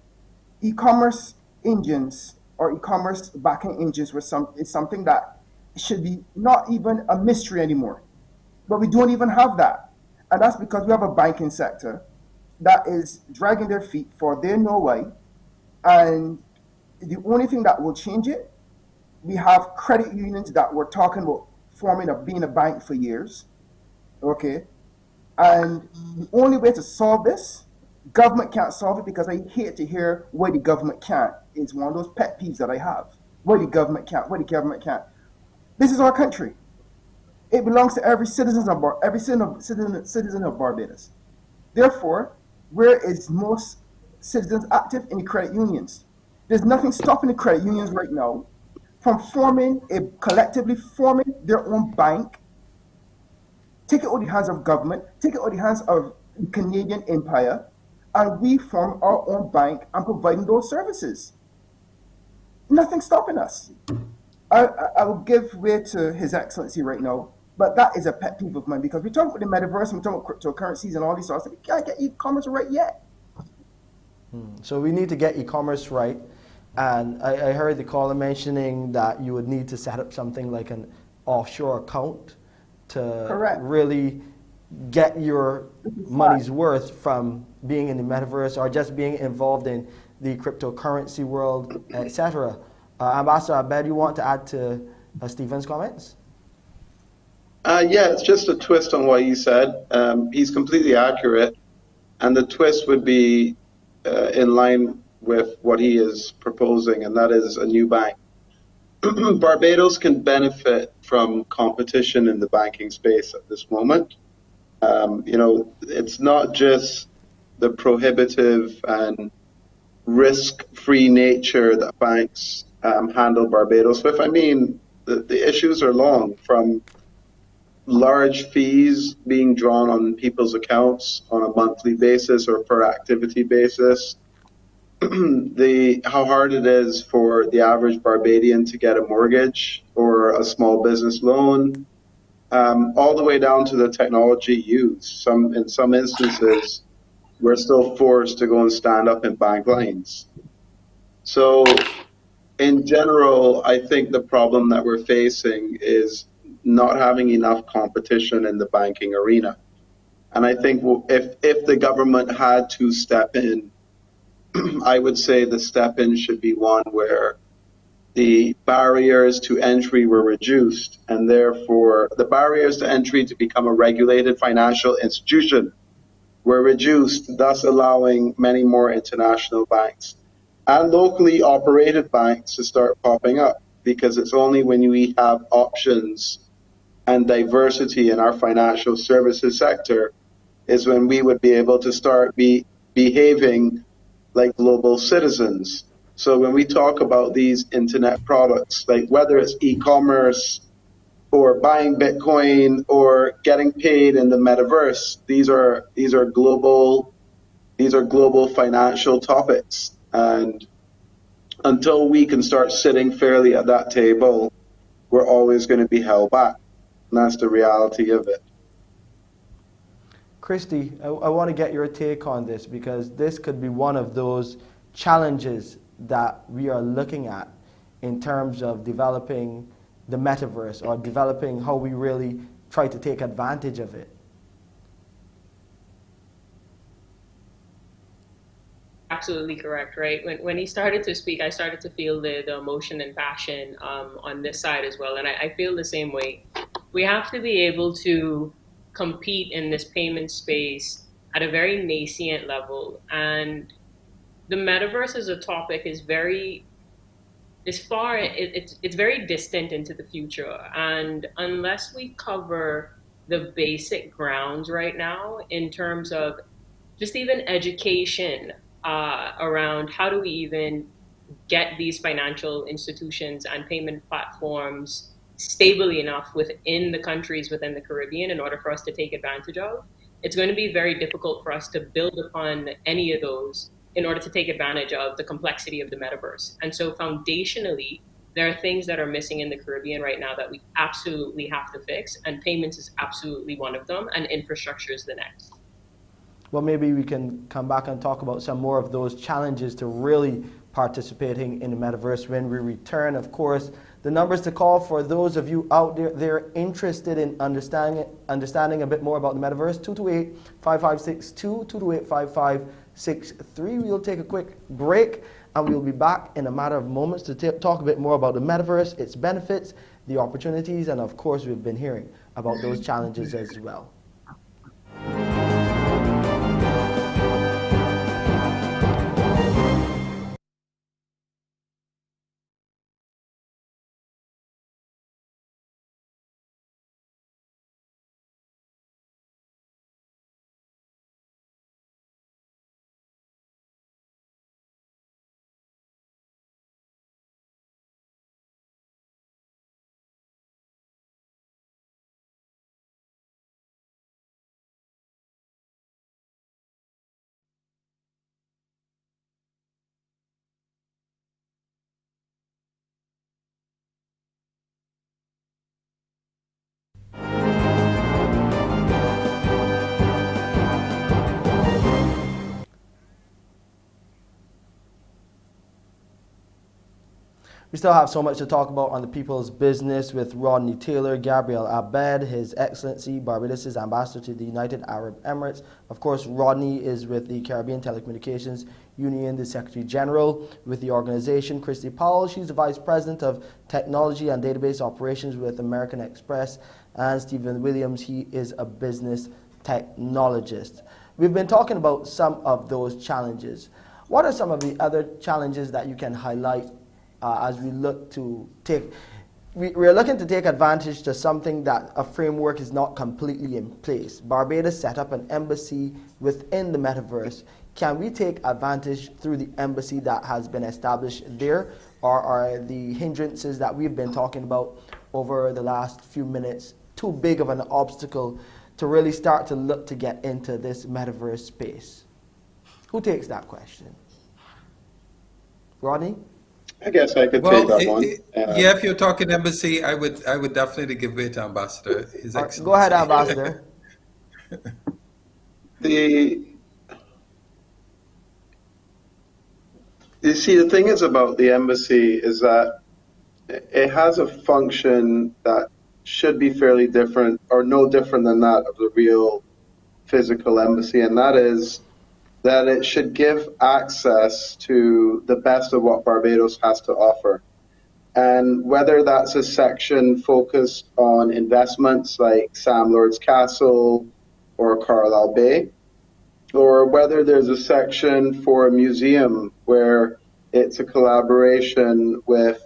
e-commerce engines or e-commerce backend engines is something that should be not even a mystery anymore. But we don't even have that. And that's because we have a banking sector that is dragging their feet for they know why. And the only thing that will change it, we have credit unions that were talking about being a bank for years. Okay? And the only way to solve this, government can't solve it because I hate to hear why the government can't. It's one of those pet peeves that I have. Why the government can't, why the government can't. This is our country. It belongs to every citizen of Barbados. Therefore, where is most citizens active? In the credit unions. There's nothing stopping the credit unions right now from collectively forming their own bank, take it out of the hands of government, take it out of the hands of the Canadian Empire, and we form our own bank and providing those services. Nothing stopping us. I will give way to His Excellency right now, but that is a pet peeve of mine because we're talking about the metaverse, we're talking about cryptocurrencies and all these sorts. We can't get e-commerce right yet. So we need to get e-commerce right. And I heard the caller mentioning that you would need to set up something like an offshore account to really get your money's worth from being in the metaverse or just being involved in the cryptocurrency world, etc. Ambassador Abed, you want to add to Stephen's comments? Yeah, it's just a twist on what he said. He's completely accurate. And the twist would be in line with what he is proposing, and that is a new bank. Barbados can benefit from competition in the banking space at this moment. It's not just the prohibitive and risk-free nature that banks handle Barbados with. I mean, the issues are long, from large fees being drawn on people's accounts on a monthly basis or per activity basis, how hard it is for the average Barbadian to get a mortgage or a small business loan, all the way down to the technology used. In some instances, we're still forced to go and stand up in bank lines. So in general, I think the problem that we're facing is not having enough competition in the banking arena. And I think if the government had to step in, I would say the step in should be one where the barriers to entry were reduced, and therefore the barriers to entry to become a regulated financial institution were reduced, thus allowing many more international banks and locally operated banks to start popping up, because it's only when we have options and diversity in our financial services sector is when we would be able to start behaving like global citizens. So when we talk about these internet products, like whether it's e-commerce or buying Bitcoin or getting paid in the Metaverse, these are global financial topics. And until we can start sitting fairly at that table, we're always going to be held back. And that's the reality of it. Kristie, I want to get your take on this, because this could be one of those challenges that we are looking at in terms of developing the metaverse, or developing how we really try to take advantage of it. Absolutely correct, right? When he started to speak, I started to feel the emotion and passion on this side as well. And I feel the same way. We have to be able to compete in this payment space at a very nascent level. And the metaverse as a topic is very distant into the future. And unless we cover the basic grounds right now in terms of just even education around how do we even get these financial institutions and payment platforms stably enough within the countries within the Caribbean in order for us to take advantage of, it's going to be very difficult for us to build upon any of those in order to take advantage of the complexity of the metaverse. And so foundationally, there are things that are missing in the Caribbean right now that we absolutely have to fix, and payments is absolutely one of them, and infrastructure is the next. Well, maybe we can come back and talk about some more of those challenges to really participating in the metaverse when we return. Of course, the numbers to call for those of you out there interested in understanding a bit more about the metaverse: 228-5562, 228-5563. We'll take a quick break, and we'll be back in a matter of moments to talk a bit more about the metaverse, its benefits, the opportunities, and of course, we've been hearing about those challenges as well. We still have so much to talk about on the People's Business with Rodney Taylor, Gabriel Abed, His Excellency Barbados' Ambassador to the United Arab Emirates. Of course, Rodney is with the Caribbean Telecommunications Union, the Secretary General with the organization. Kristie Powell, she's the Vice President of Technology and Database Operations with American Express. And Stephen Williams, he is a business technologist. We've been talking about some of those challenges. What are some of the other challenges that you can highlight as we look to take we're looking to take advantage to something that a framework is not completely in place. Barbados set up an embassy within the metaverse. Can we take advantage through the embassy that has been established there, or are the hindrances that we've been talking about over the last few minutes too big of an obstacle to really start to look to get into this metaverse space? Who takes that question? Rodney? I guess I could Well, take that one. yeah, if you're talking embassy, I would definitely give way to Ambassador. His Excellency. Go ahead, Ambassador. You see, the thing is about the embassy is that it has a function that should be fairly different or no different than that of the real physical embassy, and that is that it should give access to the best of what Barbados has to offer. And whether that's a section focused on investments like Sam Lord's Castle or Carlisle Bay, or whether there's a section for a museum where it's a collaboration with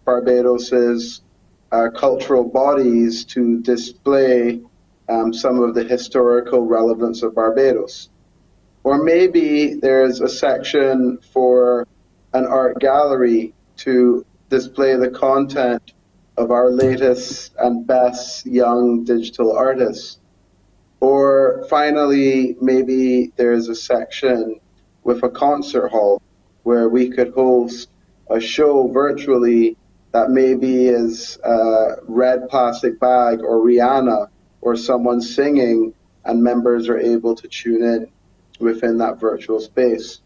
Barbados's cultural bodies to display some of the historical relevance of Barbados. Or maybe there's a section for an art gallery to display the content of our latest and best young digital artists. Or finally, maybe there's a section with a concert hall where we could host a show virtually that maybe is Red Plastic Bag or Rihanna or someone singing, and members are able to tune in within that virtual space.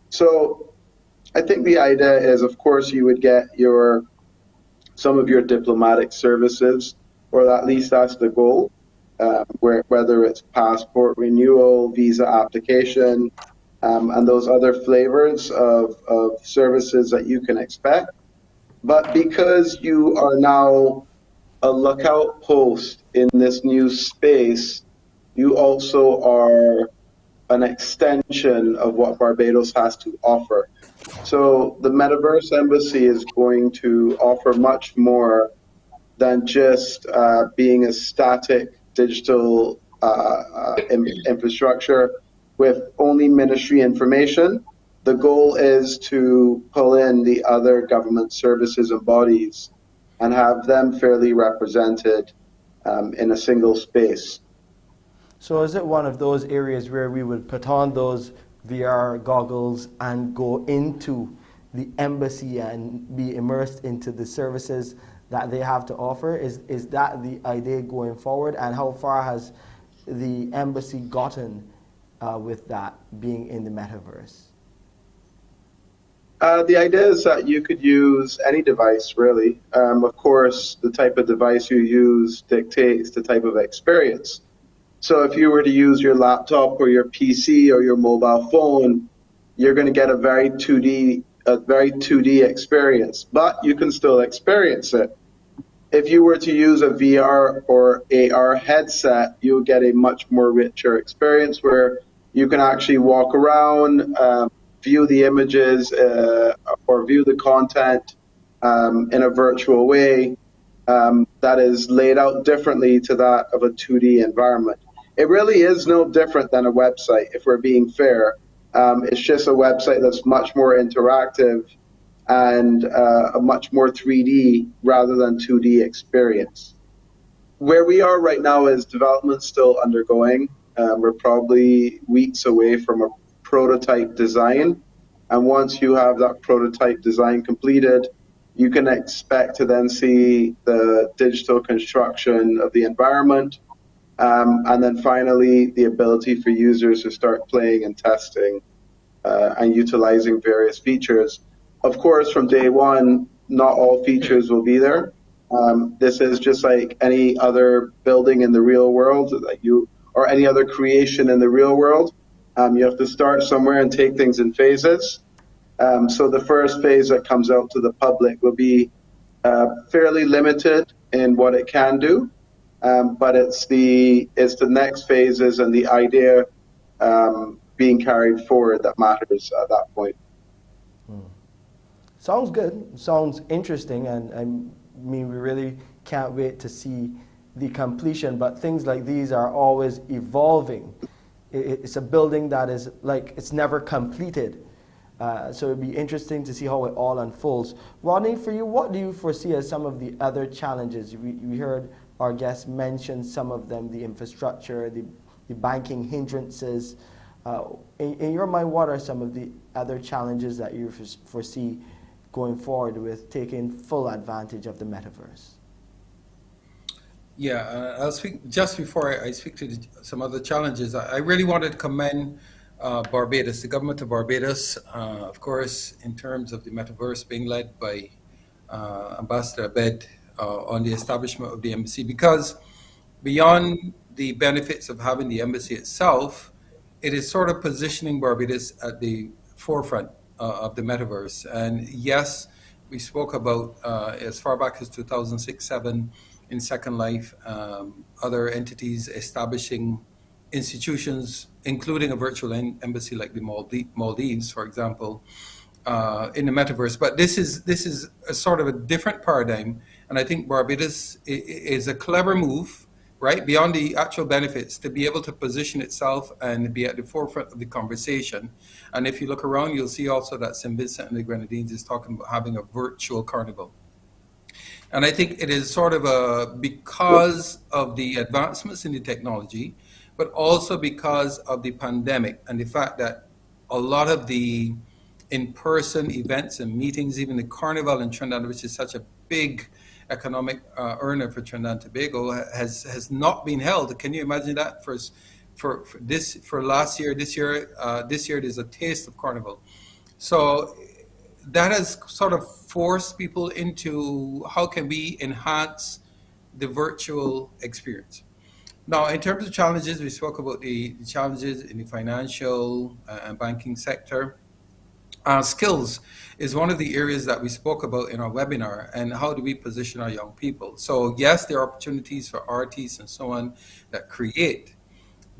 So I think the idea is, of course, you would get some of your diplomatic services, or at least that's the goal, whether it's passport renewal, visa application, and those other flavors of services that you can expect. But because you are now a lookout post in this new space, you also are an extension of what Barbados has to offer. So the Metaverse Embassy is going to offer much more than just being a static digital infrastructure with only ministry information. The goal is to pull in the other government services and bodies and have them fairly represented in a single space. So is it one of those areas where we would put on those VR goggles and go into the embassy and be immersed into the services that they have to offer? Is that the idea going forward? And how far has the embassy gotten with that being in the metaverse? The idea is that you could use any device, really. Of course, the type of device you use dictates the type of experience. So if you were to use your laptop or your PC or your mobile phone, you're going to get a very 2D experience, but you can still experience it. If you were to use a VR or AR headset, you'll get a much more richer experience where you can actually walk around, view the images or view the content in a virtual way that is laid out differently to that of a 2D environment. It really is no different than a website, if we're being fair. It's just a website that's much more interactive and a much more 3D rather than 2D experience. Where we are right now is development still undergoing. We're probably weeks away from a prototype design. And once you have that prototype design completed, you can expect to then see the digital construction of the environment. And then finally, the ability for users to start playing and testing and utilizing various features. Of course, from day one, not all features will be there. This is just like any other building in the real world or any other creation in the real world. You have to start somewhere and take things in phases. So the first phase that comes out to the public will be fairly limited in what it can do. But it's the next phases and the idea being carried forward that matters at that point. Sounds good. Sounds interesting, and mean, we really can't wait to see the completion, but things like these are always evolving. It's a building that is like, it's never completed. So it'd be interesting to see how it all unfolds. Rodney, for you, what do you foresee as some of the other challenges? We heard our guests mention some of them, the infrastructure, the banking hindrances. In your mind, what are some of the other challenges that you foresee going forward with taking full advantage of the metaverse? Yeah, I'll speak just before I speak to some other challenges. I really wanted to commend Barbados, the government of Barbados, of course, in terms of the metaverse being led by Ambassador Abed on the establishment of the embassy, because beyond the benefits of having the embassy itself, it is sort of positioning Barbados at the forefront of the metaverse. And yes, we spoke about as far back as 2006-07 in Second Life, other entities establishing institutions, including a virtual embassy like the Maldives, for example, in the metaverse. But this is a sort of a different paradigm, and I think Barbados is a clever move, right, beyond the actual benefits, to be able to position itself and be at the forefront of the conversation. And if you look around, you'll see also that St. Vincent and the Grenadines is talking about having a virtual carnival. And I think it is sort of because of the advancements in the technology, but also because of the pandemic and the fact that a lot of the in-person events and meetings, even the carnival in Trinidad, which is such a big economic earner for Trinidad and Tobago, has not been held. Can you imagine that? For last year, this year there's a taste of carnival. So that has sort of forced people into how can we enhance the virtual experience. Now, in terms of challenges, we spoke about the challenges in the financial and banking sector. Skills is one of the areas that we spoke about in our webinar, and how do we position our young people. So yes, there are opportunities for artists and so on that create,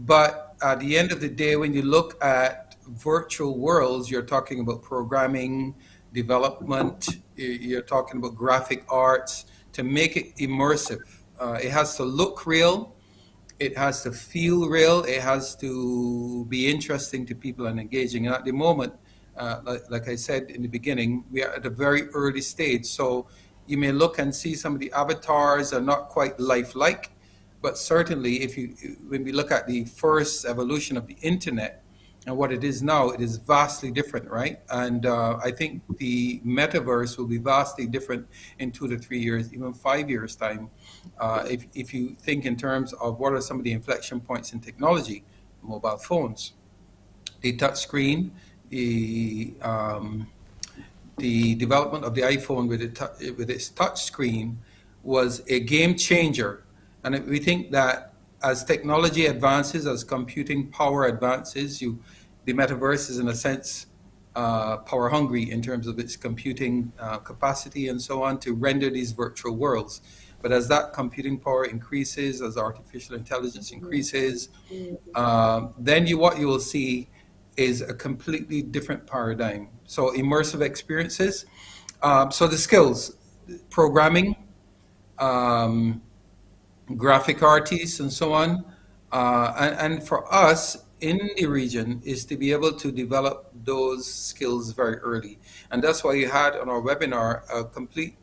but at the end of the day, when you look at virtual worlds, you're talking about programming, development, you're talking about graphic arts, to make it immersive. It has to look real, it has to feel real, it has to be interesting to people and engaging. And at the moment, like I said in the beginning, we are at a very early stage. So you may look and see some of the avatars are not quite lifelike, but certainly when we look at the first evolution of the internet and what it is now, it is vastly different, right? And I think the metaverse will be vastly different in 2 to 3 years, even 5 years time. If you think in terms of what are some of the inflection points in technology, mobile phones, the touch screen, the development of the iPhone with its touch screen was a game changer. And we think that as technology advances, as computing power advances, the metaverse is in a sense power hungry in terms of its computing capacity and so on to render these virtual worlds. But as that computing power increases, as artificial intelligence increases, then what you will see is a completely different paradigm. So immersive experiences. So the skills, programming, graphic artists and so on. And for us in the region is to be able to develop those skills very early. And that's why you had on our webinar a complete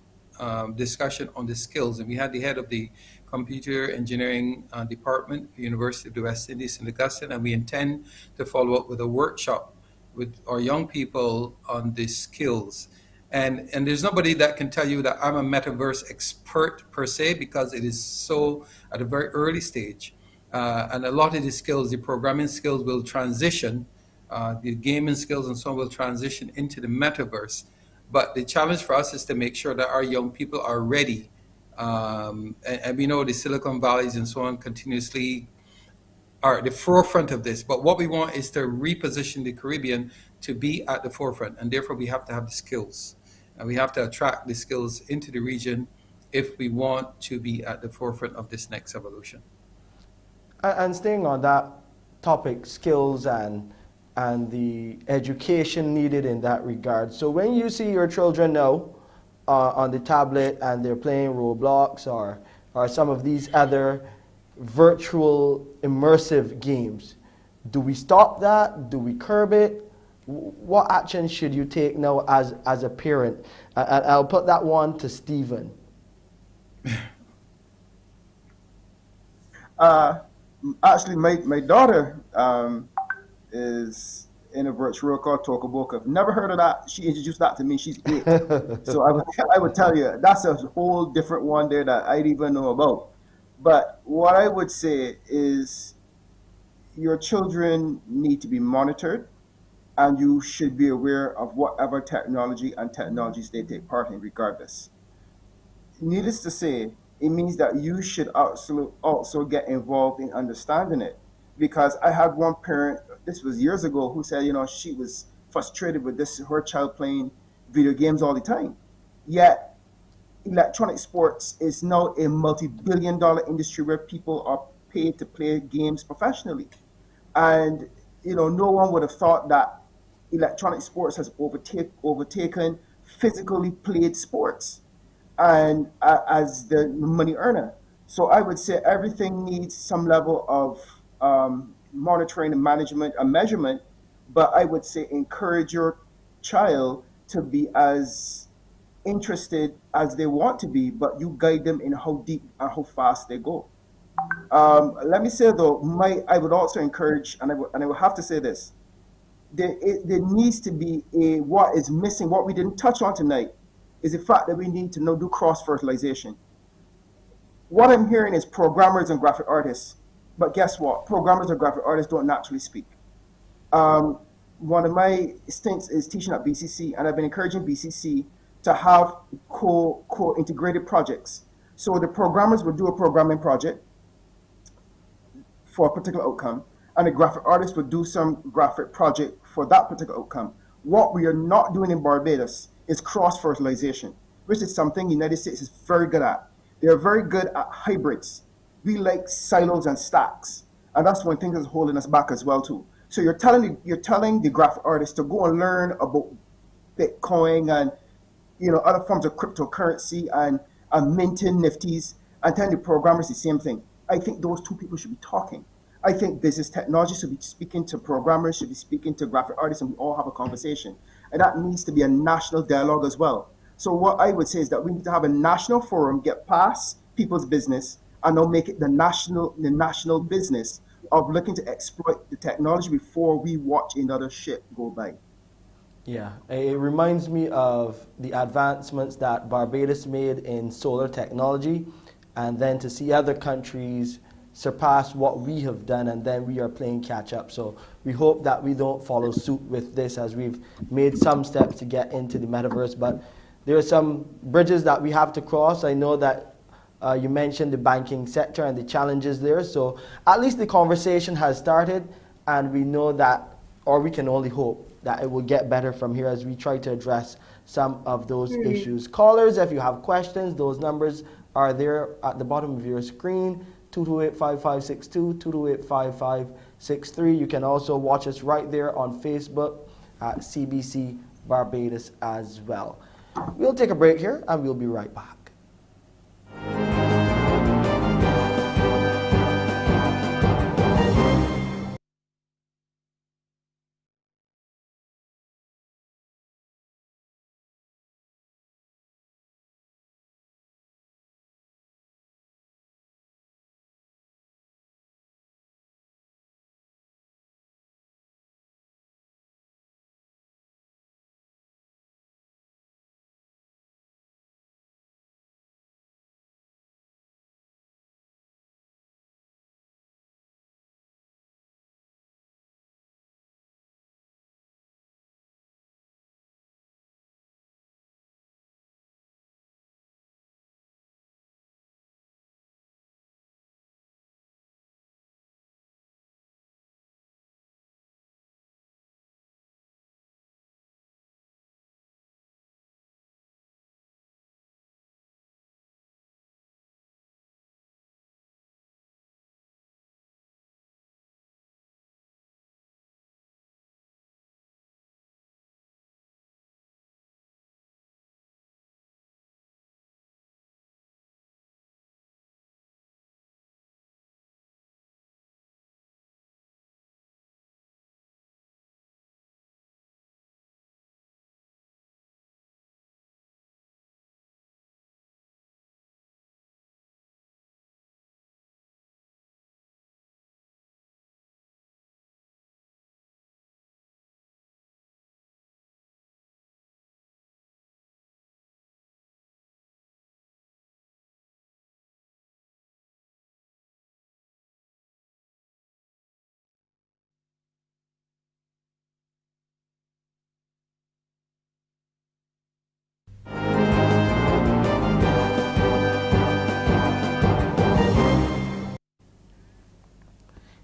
discussion on the skills. And we had the head of the computer engineering department, University of the West Indies in Augusta, and we intend to follow up with a workshop with our young people on the skills. And there's nobody that can tell you that I'm a metaverse expert per se, because it is so at a very early stage. And a lot of the skills, the programming skills will transition, the gaming skills and so on will transition into the metaverse. But the challenge for us is to make sure that our young people are ready. And we know the Silicon Valleys and so on continuously are at the forefront of this. But what we want is to reposition the Caribbean to be at the forefront. And therefore, we have to have the skills. And we have to attract the skills into the region if we want to be at the forefront of this next evolution. And staying on that topic, skills and the education needed in that regard. So when you see your children now on the tablet and they're playing Roblox or some of these other virtual immersive games. Do we stop that? Do we curb it? What action should you take now as a parent? I'll put that one to Stephen. Actually, my daughter is in a virtual called Tokaboka. I've never heard of that. She introduced that to me. She's 8. So I would tell you, that's a whole different one there that I didn't even know about. But what I would say is your children need to be monitored, and you should be aware of whatever technology and technologies they take part in regardless. Needless to say, it means that you should also get involved in understanding it. Because I had one parent, this was years ago, who said, she was frustrated with her child playing video games all the time. Yet, electronic sports is now a multi-billion-dollar industry where people are paid to play games professionally. And, no one would have thought that electronic sports has overtaken physically played sports and as the money earner. So I would say everything needs some level of monitoring and management and measurement, but I would say encourage your child to be as interested as they want to be, but you guide them in how deep and how fast they go. Let me say though, I would also encourage, and I will have to say this, there needs to be what is missing, what we didn't touch on tonight, is the fact that we need to now do cross-fertilization. What I'm hearing is programmers and graphic artists, but guess what? Programmers and graphic artists don't naturally speak. One of my stints is teaching at BCC, and I've been encouraging BCC to have co-integrated projects. So the programmers would do a programming project for a particular outcome, and the graphic artist would do some graphic project for that particular outcome. What we are not doing in Barbados is cross-fertilization, which is something the United States is very good at. They're very good at hybrids. We like silos and stacks, and that's one thing that's holding us back as well too. So you're telling the graphic artist to go and learn about Bitcoin and other forms of cryptocurrency and minting nifties, and telling the programmers the same thing. I think those two people should be talking. I think business technology should be speaking to programmers, should be speaking to graphic artists, and we all have a conversation. And that needs to be a national dialogue as well. So what I would say is that we need to have a national forum, get past people's business, and now make it the national business of looking to exploit the technology before we watch another ship go by. Yeah, it reminds me of the advancements that Barbados made in solar technology, and then to see other countries surpass what we have done, and then we are playing catch up. So we hope that we don't follow suit with this, as we've made some steps to get into the metaverse, but there are some bridges that we have to cross. I know that you mentioned the banking sector and the challenges there, so at least the conversation has started, and we know that, or we can only hope that it will get better from here as we try to address some of those issues. Callers, if you have questions, those numbers are there at the bottom of your screen, 228-5562, 228-5563. You can also watch us right there on Facebook at CBC Barbados as well. We'll take a break here and we'll be right back.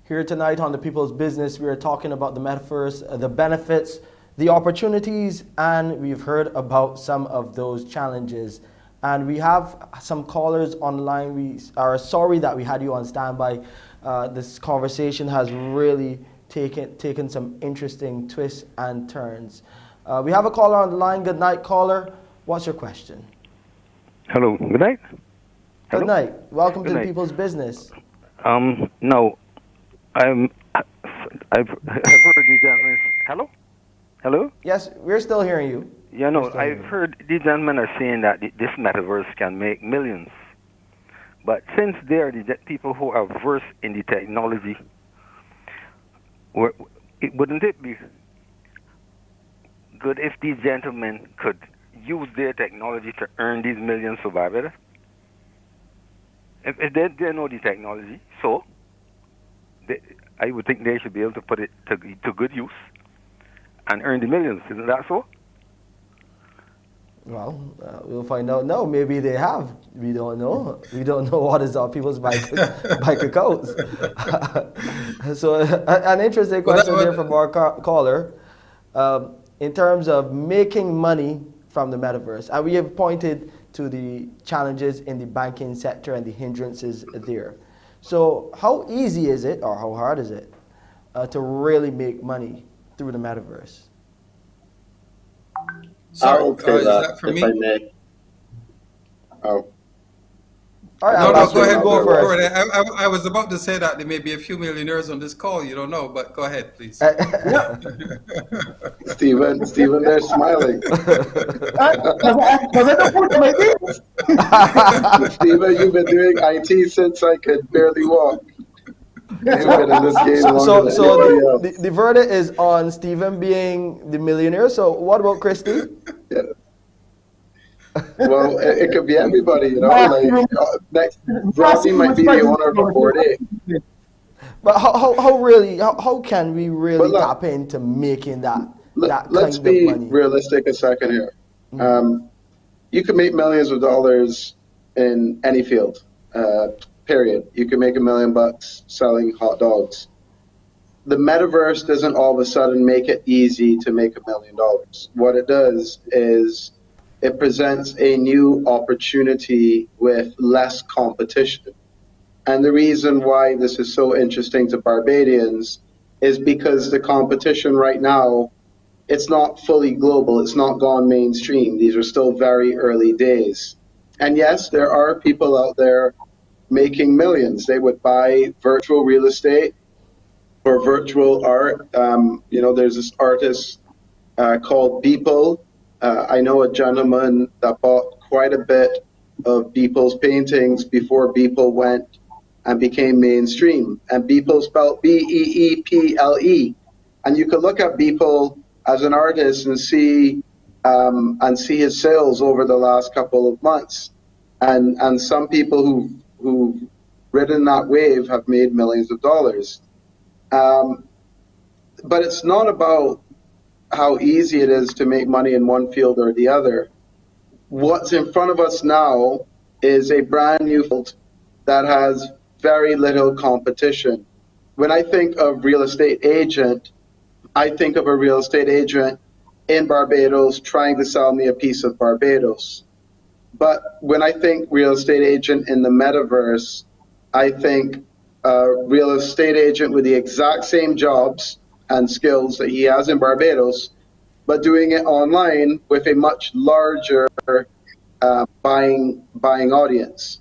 Here tonight on The People's Business, we are talking about the Metaverse, the benefits, the opportunities, and we've heard about some of those challenges. And we have some callers online. We are sorry that we had you on standby. This conversation has really taken some interesting twists and turns. We have a caller on the line. Good night, caller. What's your question? Hello. Good night. Hello? Good night. Welcome Good to night. The People's Business. No, I've heard the gentlemen. Hello. Yes, we're still hearing you. Yeah, no, I've heard the gentlemen are saying that this metaverse can make millions, but since they are the people who are versed in the technology, wouldn't it be good if these gentlemen could use their technology to earn these millions for Barbados? If they know the technology, so I would think they should be able to put it to good use and earn the millions. Isn't that so? Well, we'll find out. No, maybe they have. We don't know. We don't know what is on people's bank accounts. So, an interesting question here from our caller. In terms of making money from the metaverse, and we have pointed to the challenges in the banking sector and the hindrances there. So how easy is it, or how hard is it, to really make money through the metaverse? Sorry, I will say is that for if me? I may. Oh. All right, No, go ahead. go Go first. ahead. I was about to say that there may be a few millionaires on this call. You don't know, but go ahead, please. Stephen, they're smiling. Stephen, you've been doing IT since I could barely walk. You've been in this game longer than anybody else. The verdict is on Stephen being the millionaire. So what about Kristie? Yeah. Well, it could be everybody, you know. Like next, Rodney might be the owner of a board A. But how can we really tap into making that Let's kind of be money? realistic a second here. You can make millions of dollars in any field, period. You can make $1 million selling hot dogs. The metaverse doesn't all of a sudden make it easy to make $1 million. What it does is it presents a new opportunity with less competition. And the reason why this is so interesting to Barbadians is because the competition right now, it's not fully global. It's not gone mainstream. These are still very early days. And yes, there are people out there making millions. They would buy virtual real estate or virtual art. There's this artist called Beeple. I know a gentleman that bought quite a bit of Beeple's paintings before Beeple went and became mainstream. And Beeple spelled Beeple. And you could look at Beeple as an artist and see his sales over the last couple of months. And some people who've ridden that wave have made millions of dollars. But it's not about how easy it is to make money in one field or the other. What's in front of us now is a brand new field that has very little competition. When I think of real estate agent, I think of a real estate agent in Barbados trying to sell me a piece of Barbados. But when I think real estate agent in the metaverse, I think a real estate agent with the exact same jobs and skills that he has in Barbados, but doing it online with a much larger buying audience.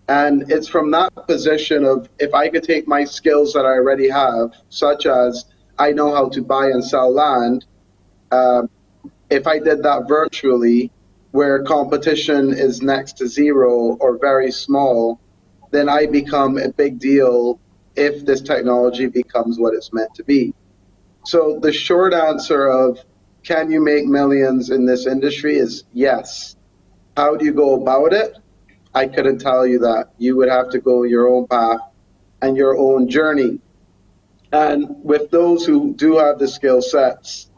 And it's from that position of, if I could take my skills that I already have, such as I know how to buy and sell land, if I did that virtually, where competition is next to zero or very small, then I become a big deal if this technology becomes what it's meant to be. So the short answer of, can you make millions in this industry, is yes. How do you go about it? I couldn't tell you that. You would have to go your own path and your own journey. And with those who do have the skill sets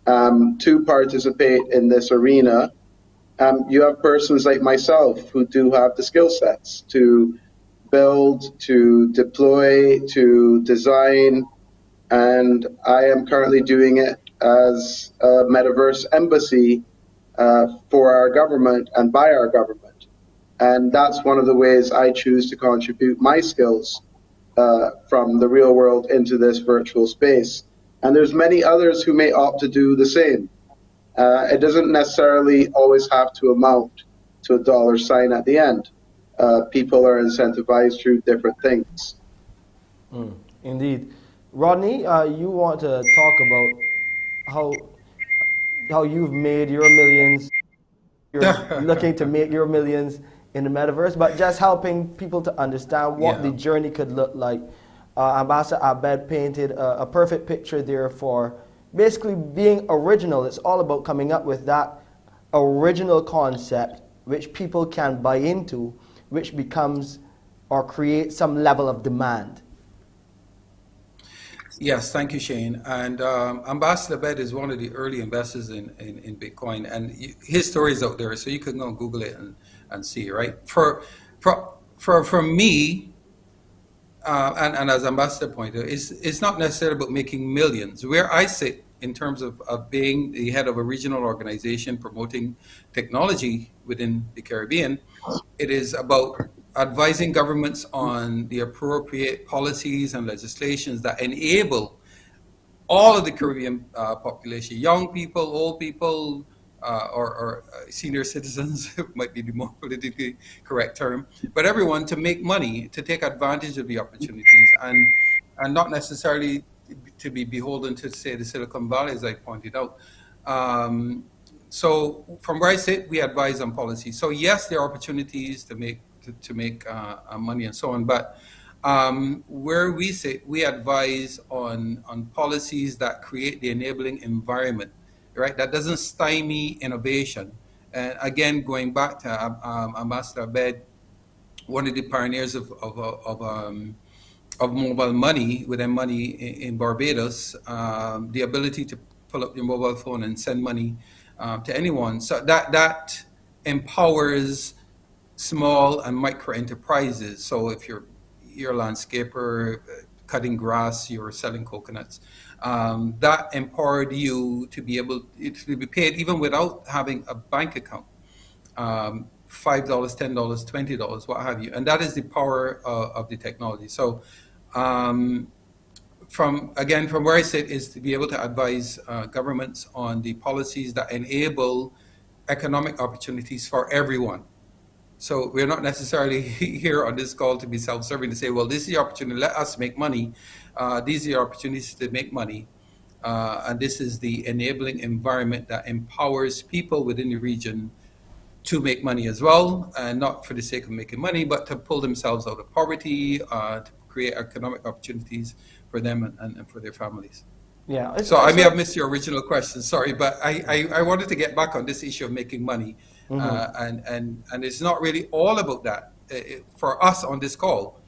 to participate in this arena, you have persons like myself who do have the skill sets to build, to deploy, to design, and I am currently doing it as a metaverse embassy for our government and by our government. And that's one of the ways I choose to contribute my skills from the real world into this virtual space. And there's many others who may opt to do the same. It doesn't necessarily always have to amount to a dollar sign at the end. People are incentivized through different things. Indeed. Rodney, you want to talk about how you've made your millions, you're looking to make your millions in the metaverse, but just helping people to understand what the journey could look like. Ambassador Abed painted a perfect picture there for basically being original. It's all about coming up with that original concept which people can buy into, which becomes or creates some level of demand. Yes, thank you, Shane. And Ambassador Abed is one of the early investors in Bitcoin, and his story is out there, so you can go and Google it and see, right? For me, and as Ambassador pointed out, it's not necessarily about making millions. Where I sit in terms of being the head of a regional organization promoting technology within the Caribbean, it is about advising governments on the appropriate policies and legislations that enable all of the Caribbean population, young people, old people, or senior citizens might be the more politically correct term, but everyone to make money, to take advantage of the opportunities, and not necessarily to be beholden to, say, the Silicon Valley, as I pointed out. So from where I sit, we advise on policy. So yes, there are opportunities to make money and so on, but where we sit, we advise on policies that create the enabling environment, right? That doesn't stymie innovation. And again, going back to Ambassador Abed, one of the pioneers of mobile money, with money in Barbados, the ability to pull up your mobile phone and send money to anyone. So that empowers small and micro enterprises. So if you're a landscaper, cutting grass, you're selling coconuts, that empowered you to be able to be paid even without having a bank account. $5, $10, $20, what have you. And that is the power of the technology. So from where I sit is to be able to advise governments on the policies that enable economic opportunities for everyone. So we're not necessarily here on this call to be self-serving, to say, well, this is the opportunity, let us make money. These are the opportunities to make money. And this is the enabling environment that empowers people within the region to make money as well, and not for the sake of making money, but to pull themselves out of poverty, to create economic opportunities for them and for their families. Yeah. So I may have missed your original question, sorry, but I wanted to get back on this issue of making money. And it's not really all about that. For us on this call,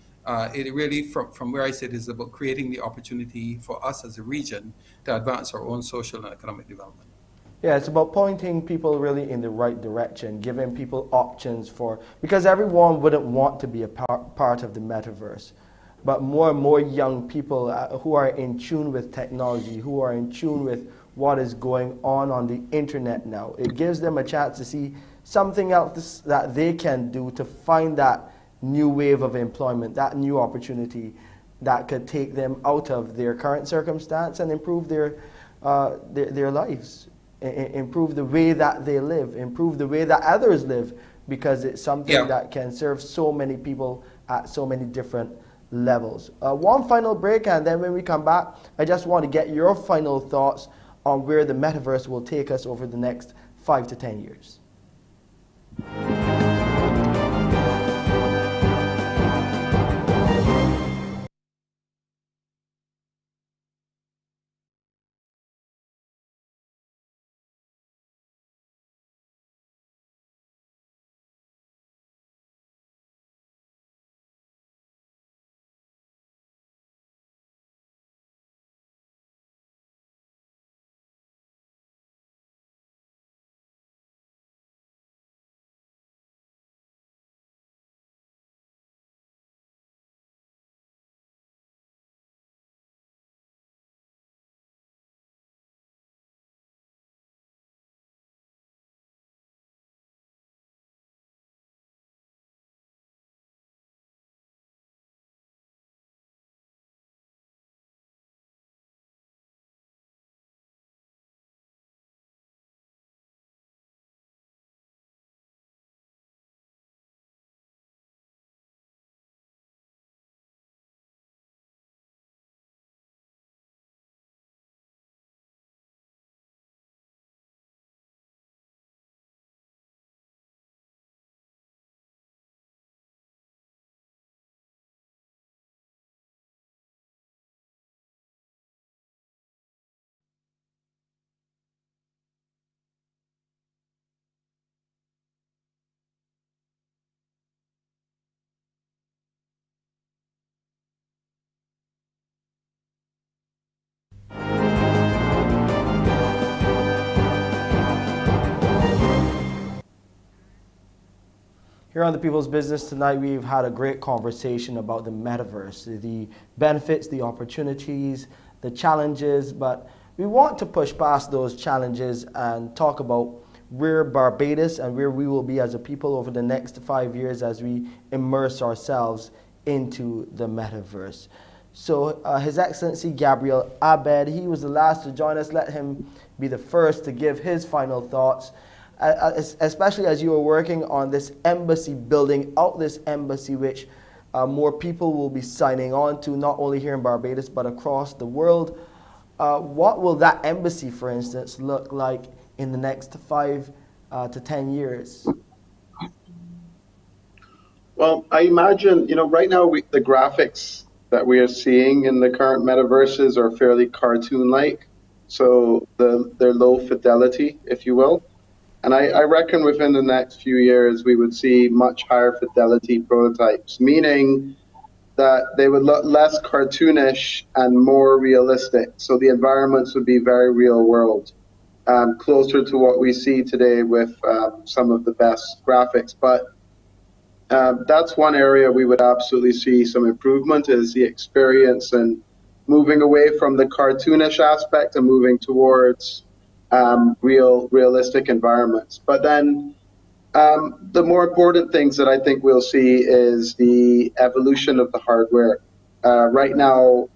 it really, from where I sit, is about creating the opportunity for us as a region to advance our own social and economic development. Yeah, it's about pointing people really in the right direction, giving people options because everyone wouldn't want to be a part of the metaverse. But more and more young people who are in tune with technology, who are in tune with what is going on the internet now, it gives them a chance to see something else that they can do to find that new wave of employment, that new opportunity that could take them out of their current circumstance and improve their lives, improve the way that they live, improve the way that others live, because it's something that can serve so many people at so many different levels. One final break, and then when we come back, I just want to get your final thoughts on where the metaverse will take us over the next 5 to 10 years. Here on the People's Business tonight, we've had a great conversation about the metaverse, the benefits, the opportunities, the challenges, but we want to push past those challenges and talk about where Barbados and where we will be as a people over the next 5 years as we immerse ourselves into the metaverse. So His Excellency Gabriel Abed, he was the last to join us. Let him be the first to give his final thoughts, especially as you are working on this embassy, building out this embassy, which more people will be signing on to, not only here in Barbados, but across the world. What will that embassy, for instance, look like in the next 5 to 10 years? Well, I imagine, right now the graphics that we are seeing in the current metaverses are fairly cartoon-like. So they're low fidelity, if you will. And I reckon within the next few years, we would see much higher fidelity prototypes, meaning that they would look less cartoonish and more realistic. So the environments would be very real world, closer to what we see today with some of the best graphics. But that's one area we would absolutely see some improvement, is the experience and moving away from the cartoonish aspect and moving towards realistic environments. But then the more important things that I think we'll see is the evolution of the hardware. Right now,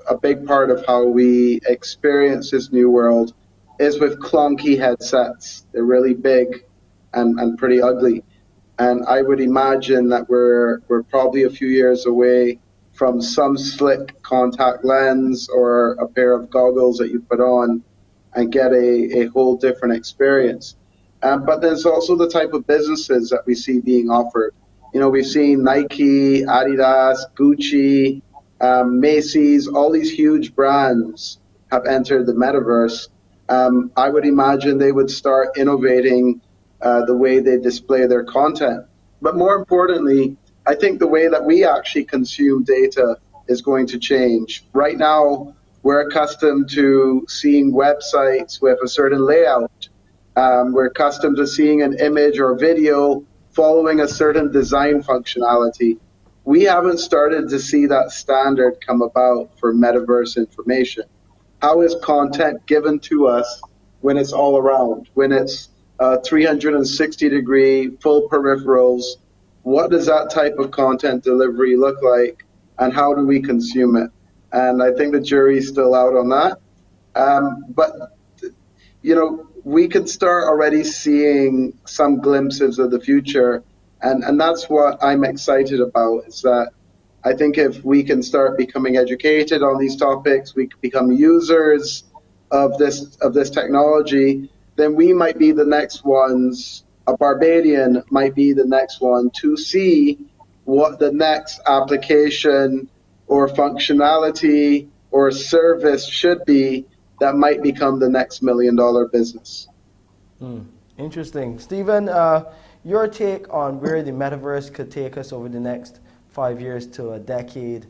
a big part of how we experience this new world is with clunky headsets. They're really big and pretty ugly. And I would imagine that we're probably a few years away from some slick contact lens or a pair of goggles that you put on and get a whole different experience. But there's also the type of businesses that we see being offered. We've seen Nike, Adidas, Gucci, Macy's, all these huge brands have entered the metaverse. I would imagine they would start innovating the way they display their content. But more importantly, I think the way that we actually consume data is going to change. Right now, we're accustomed to seeing websites with a certain layout. We're accustomed to seeing an image or video following a certain design functionality. We haven't started to see that standard come about for metaverse information. How is content given to us when it's all around, when it's 360-degree, full peripherals? What does that type of content delivery look like, and how do we consume it? And I think the jury's still out on that. But, we could start already seeing some glimpses of the future. And that's what I'm excited about, is that I think if we can start becoming educated on these topics, we can become users of this technology, then we might be the next ones, a Barbadian might be the next one to see what the next application or functionality or service should be that might become the next $1 million business. Interesting. Stephen, your take on where the metaverse could take us over the next 5 years to a decade.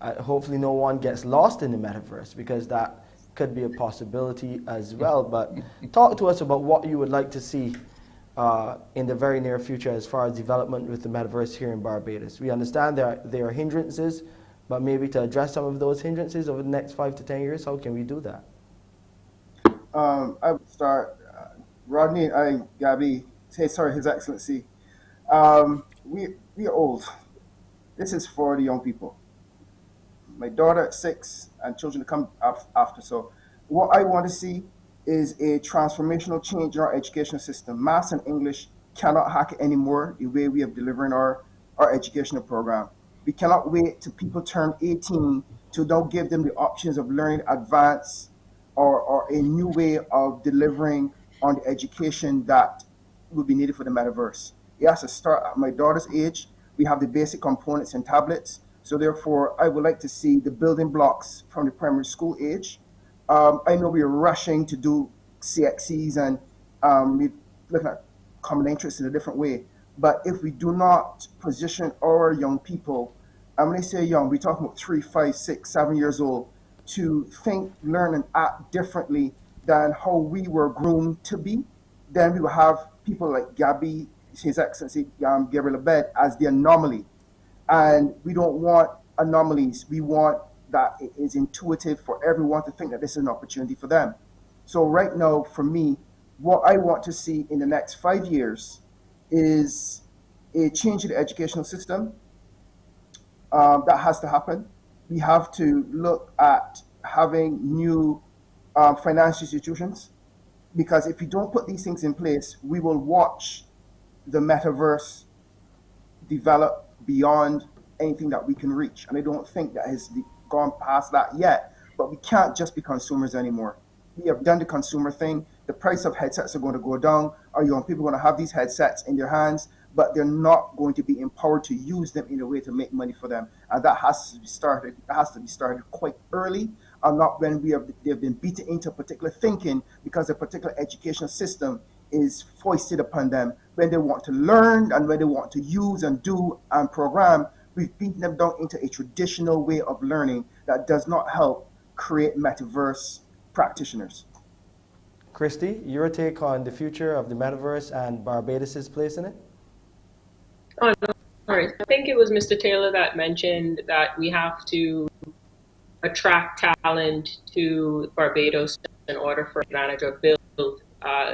Hopefully no one gets lost in the metaverse, because that could be a possibility as well. But talk to us about what you would like to see in the very near future as far as development with the metaverse here in Barbados. We understand there are hindrances, but maybe to address some of those hindrances over the next 5 to 10 years, how can we do that? I would start, Rodney, Gabby, sorry, His Excellency. We are old. This is for the young people. My daughter at 6 and children to come after. So what I want to see is a transformational change in our education system. Maths and English cannot hack it anymore the way we have delivering our educational program. We cannot wait till people turn 18 to now give them the options of learning advanced or a new way of delivering on the education that will be needed for the metaverse. It has to start at my daughter's age. We have the basic components and tablets. So therefore, I would like to see the building blocks from the primary school age. I know we are rushing to do CXCs and we're looking at common interests in a different way. But if we do not position our young people, and when I say young, we're talking about 3, 5, 6, 7 years old, to think, learn, and act differently than how we were groomed to be, then we will have people like His Excellency Gabriel Abed as the anomaly. And we don't want anomalies. We want that it is intuitive for everyone to think that this is an opportunity for them. So right now, for me, what I want to see in the next 5 years is a change in the educational system. That has to happen. We have to look at having new financial institutions, because if we don't put these things in place, we will watch the metaverse develop beyond anything that we can reach. And I don't think that has gone past that yet, but we can't just be consumers anymore. We have done the consumer thing. The price of headsets are going to go down. Our young people are going to have these headsets in their hands, but they're not going to be empowered to use them in a way to make money for them. And that has to be started. It has to be started quite early, and not when they've been beaten into a particular thinking because a particular educational system is foisted upon them. When they want to learn and when they want to use and do and program, we've beaten them down into a traditional way of learning that does not help create metaverse practitioners. Kristie, your take on the future of the metaverse and Barbados' place in it? Oh, no worries. I think it was Mr. Taylor that mentioned that we have to attract talent to Barbados in order for advantage or build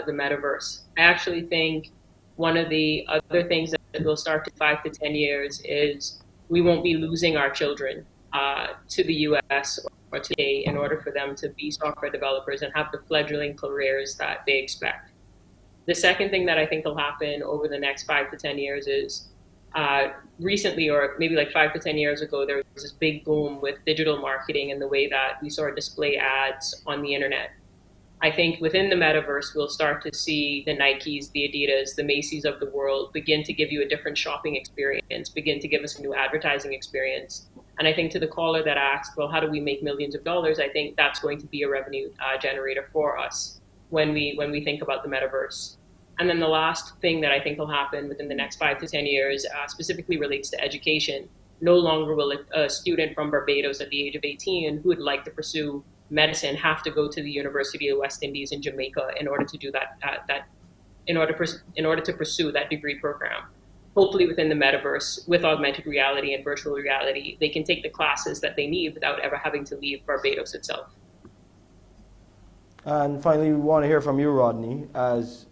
the metaverse. I actually think one of the other things that will start to 5 to 10 years is we won't be losing our children to the US or today in order for them to be software developers and have the fledgling careers that they expect. The second thing that I think will happen over the next 5 to 10 years is recently, or maybe like 5 to 10 years ago, there was this big boom with digital marketing and the way that we saw display ads on the internet. I think within the metaverse, we'll start to see the Nikes, the Adidas, the Macy's of the world begin to give you a different shopping experience, begin to give us a new advertising experience. And I think to the caller that asked, well, how do we make millions of dollars? I think that's going to be a revenue generator for us when we think about the metaverse. And then the last thing that I think will happen within the next 5 to 10 years specifically relates to education. No longer will a student from Barbados at the age of 18 who would like to pursue medicine have to go to the University of the West Indies in Jamaica in order to do in order to pursue that degree program. Hopefully within the metaverse, with augmented reality and virtual reality, they can take the classes that they need without ever having to leave Barbados itself. And finally, we want to hear from you, Rodney, as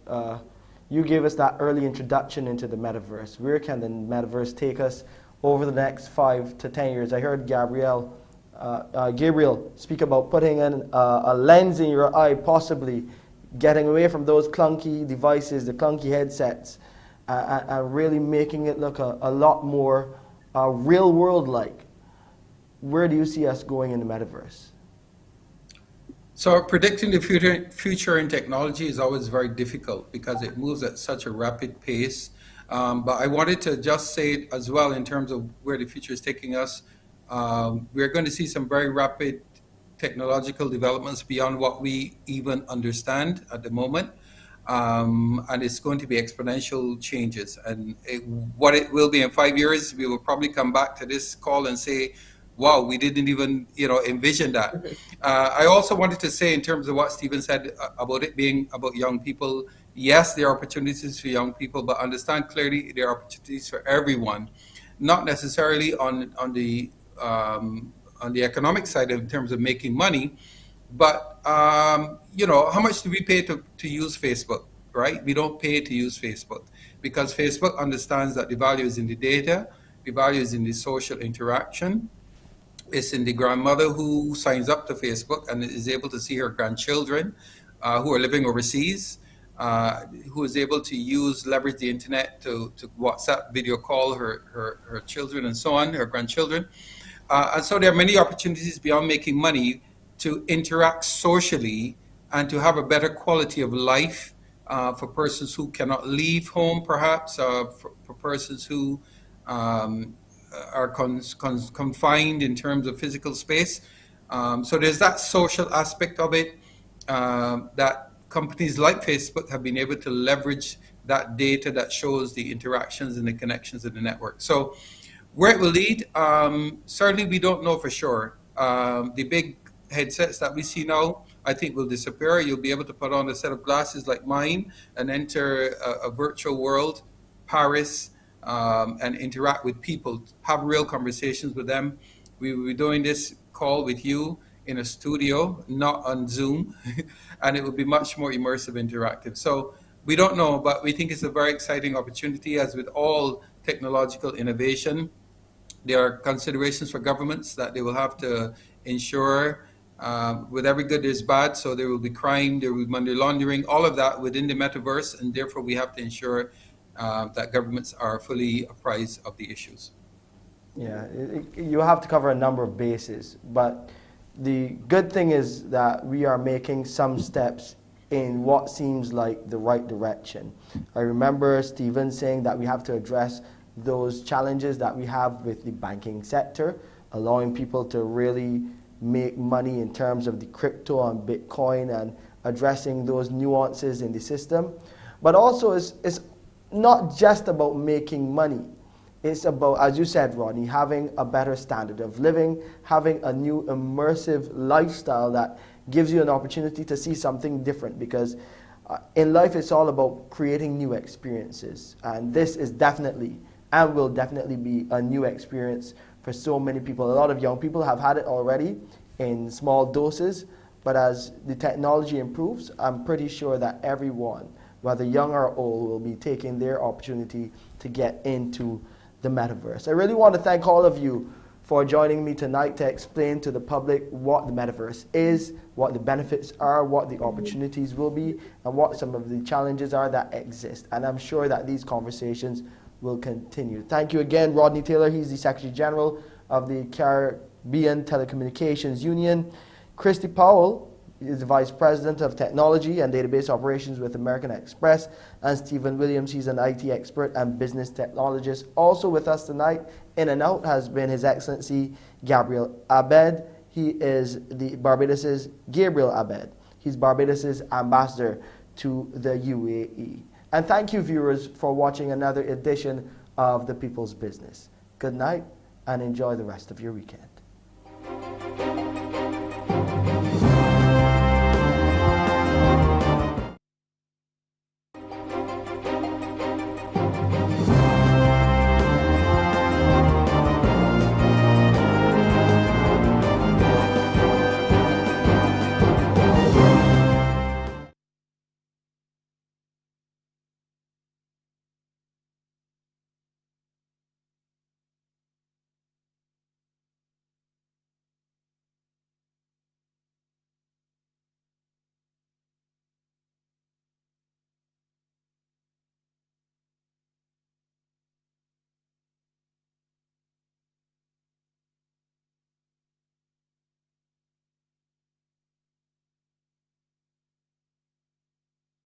you gave us that early introduction into the metaverse. Where can the metaverse take us over the next 5 to 10 years? I heard Gabriel speak about putting in a lens in your eye, possibly getting away from those clunky devices, the clunky headsets, and really making it look a lot more real world-like. Where do you see us going in the metaverse? So predicting the future in technology is always very difficult because it moves at such a rapid pace. But I wanted to just say as well, in terms of where the future is taking us, we're going to see some very rapid technological developments beyond what we even understand at the moment. And it's going to be exponential changes. And what it will be in 5 years, we will probably come back to this call and say, wow, we didn't even envision that. I also wanted to say, in terms of what Stephen said about it being about young people, yes, there are opportunities for young people, but understand clearly there are opportunities for everyone, not necessarily on the economic side in terms of making money, but how much do we pay to use Facebook, right? We don't pay to use Facebook because Facebook understands that the value is in the data, the value is in the social interaction. It's in the grandmother who signs up to Facebook and is able to see her grandchildren who are living overseas, who is able to leverage the internet to WhatsApp, video call her children and so on, her grandchildren. And so there are many opportunities beyond making money to interact socially and to have a better quality of life for persons who cannot leave home, perhaps, for persons who are confined in terms of physical space. So there's that social aspect of it that companies like Facebook have been able to leverage that data that shows the interactions and the connections in the network. So where it will lead, certainly we don't know for sure. The big headsets that we see now I think will disappear. You'll be able to put on a set of glasses like mine and enter a virtual world, Paris, and interact with people, have real conversations with them. We will be doing this call with you in a studio, not on Zoom, and it will be much more immersive, interactive. So we don't know, but we think it's a very exciting opportunity. As with all technological innovation, there are considerations for governments that they will have to ensure. With every good there's bad, so there will be crime, there will be money laundering, all of that within the metaverse, and therefore we have to ensure that governments are fully apprised of the issues. Yeah, you have to cover a number of bases, but the good thing is that we are making some steps in what seems like the right direction. I remember Stephen saying that we have to address those challenges that we have with the banking sector, allowing people to really make money in terms of the crypto and Bitcoin and addressing those nuances in the system. But also it's not just about making money. It's about, as you said, Rodney, having a better standard of living, having a new immersive lifestyle that gives you an opportunity to see something different, because in life it's all about creating new experiences. And this is definitely and will definitely be a new experience for so many people. A lot of young people have had it already in small doses, but as the technology improves, I'm pretty sure that everyone, whether young or old, will be taking their opportunity to get into the metaverse. I really want to thank all of you for joining me tonight to explain to the public what the metaverse is, what the benefits are, what the opportunities will be, and what some of the challenges are that exist. And I'm sure that these conversations will continue. Thank you again, Rodney Taylor. He's the Secretary General of the Caribbean Telecommunications Union. Kristie Powell is the Vice President of Technology and Database Operations with American Express. And Stephen Williams, he's an IT expert and business technologist. Also with us tonight, in and out, has been His Excellency Gabriel Abed. He is the Barbados's Gabriel Abed. He's Barbados's ambassador to the UAE. And thank you, viewers, for watching another edition of The People's Business. Good night, and enjoy the rest of your weekend.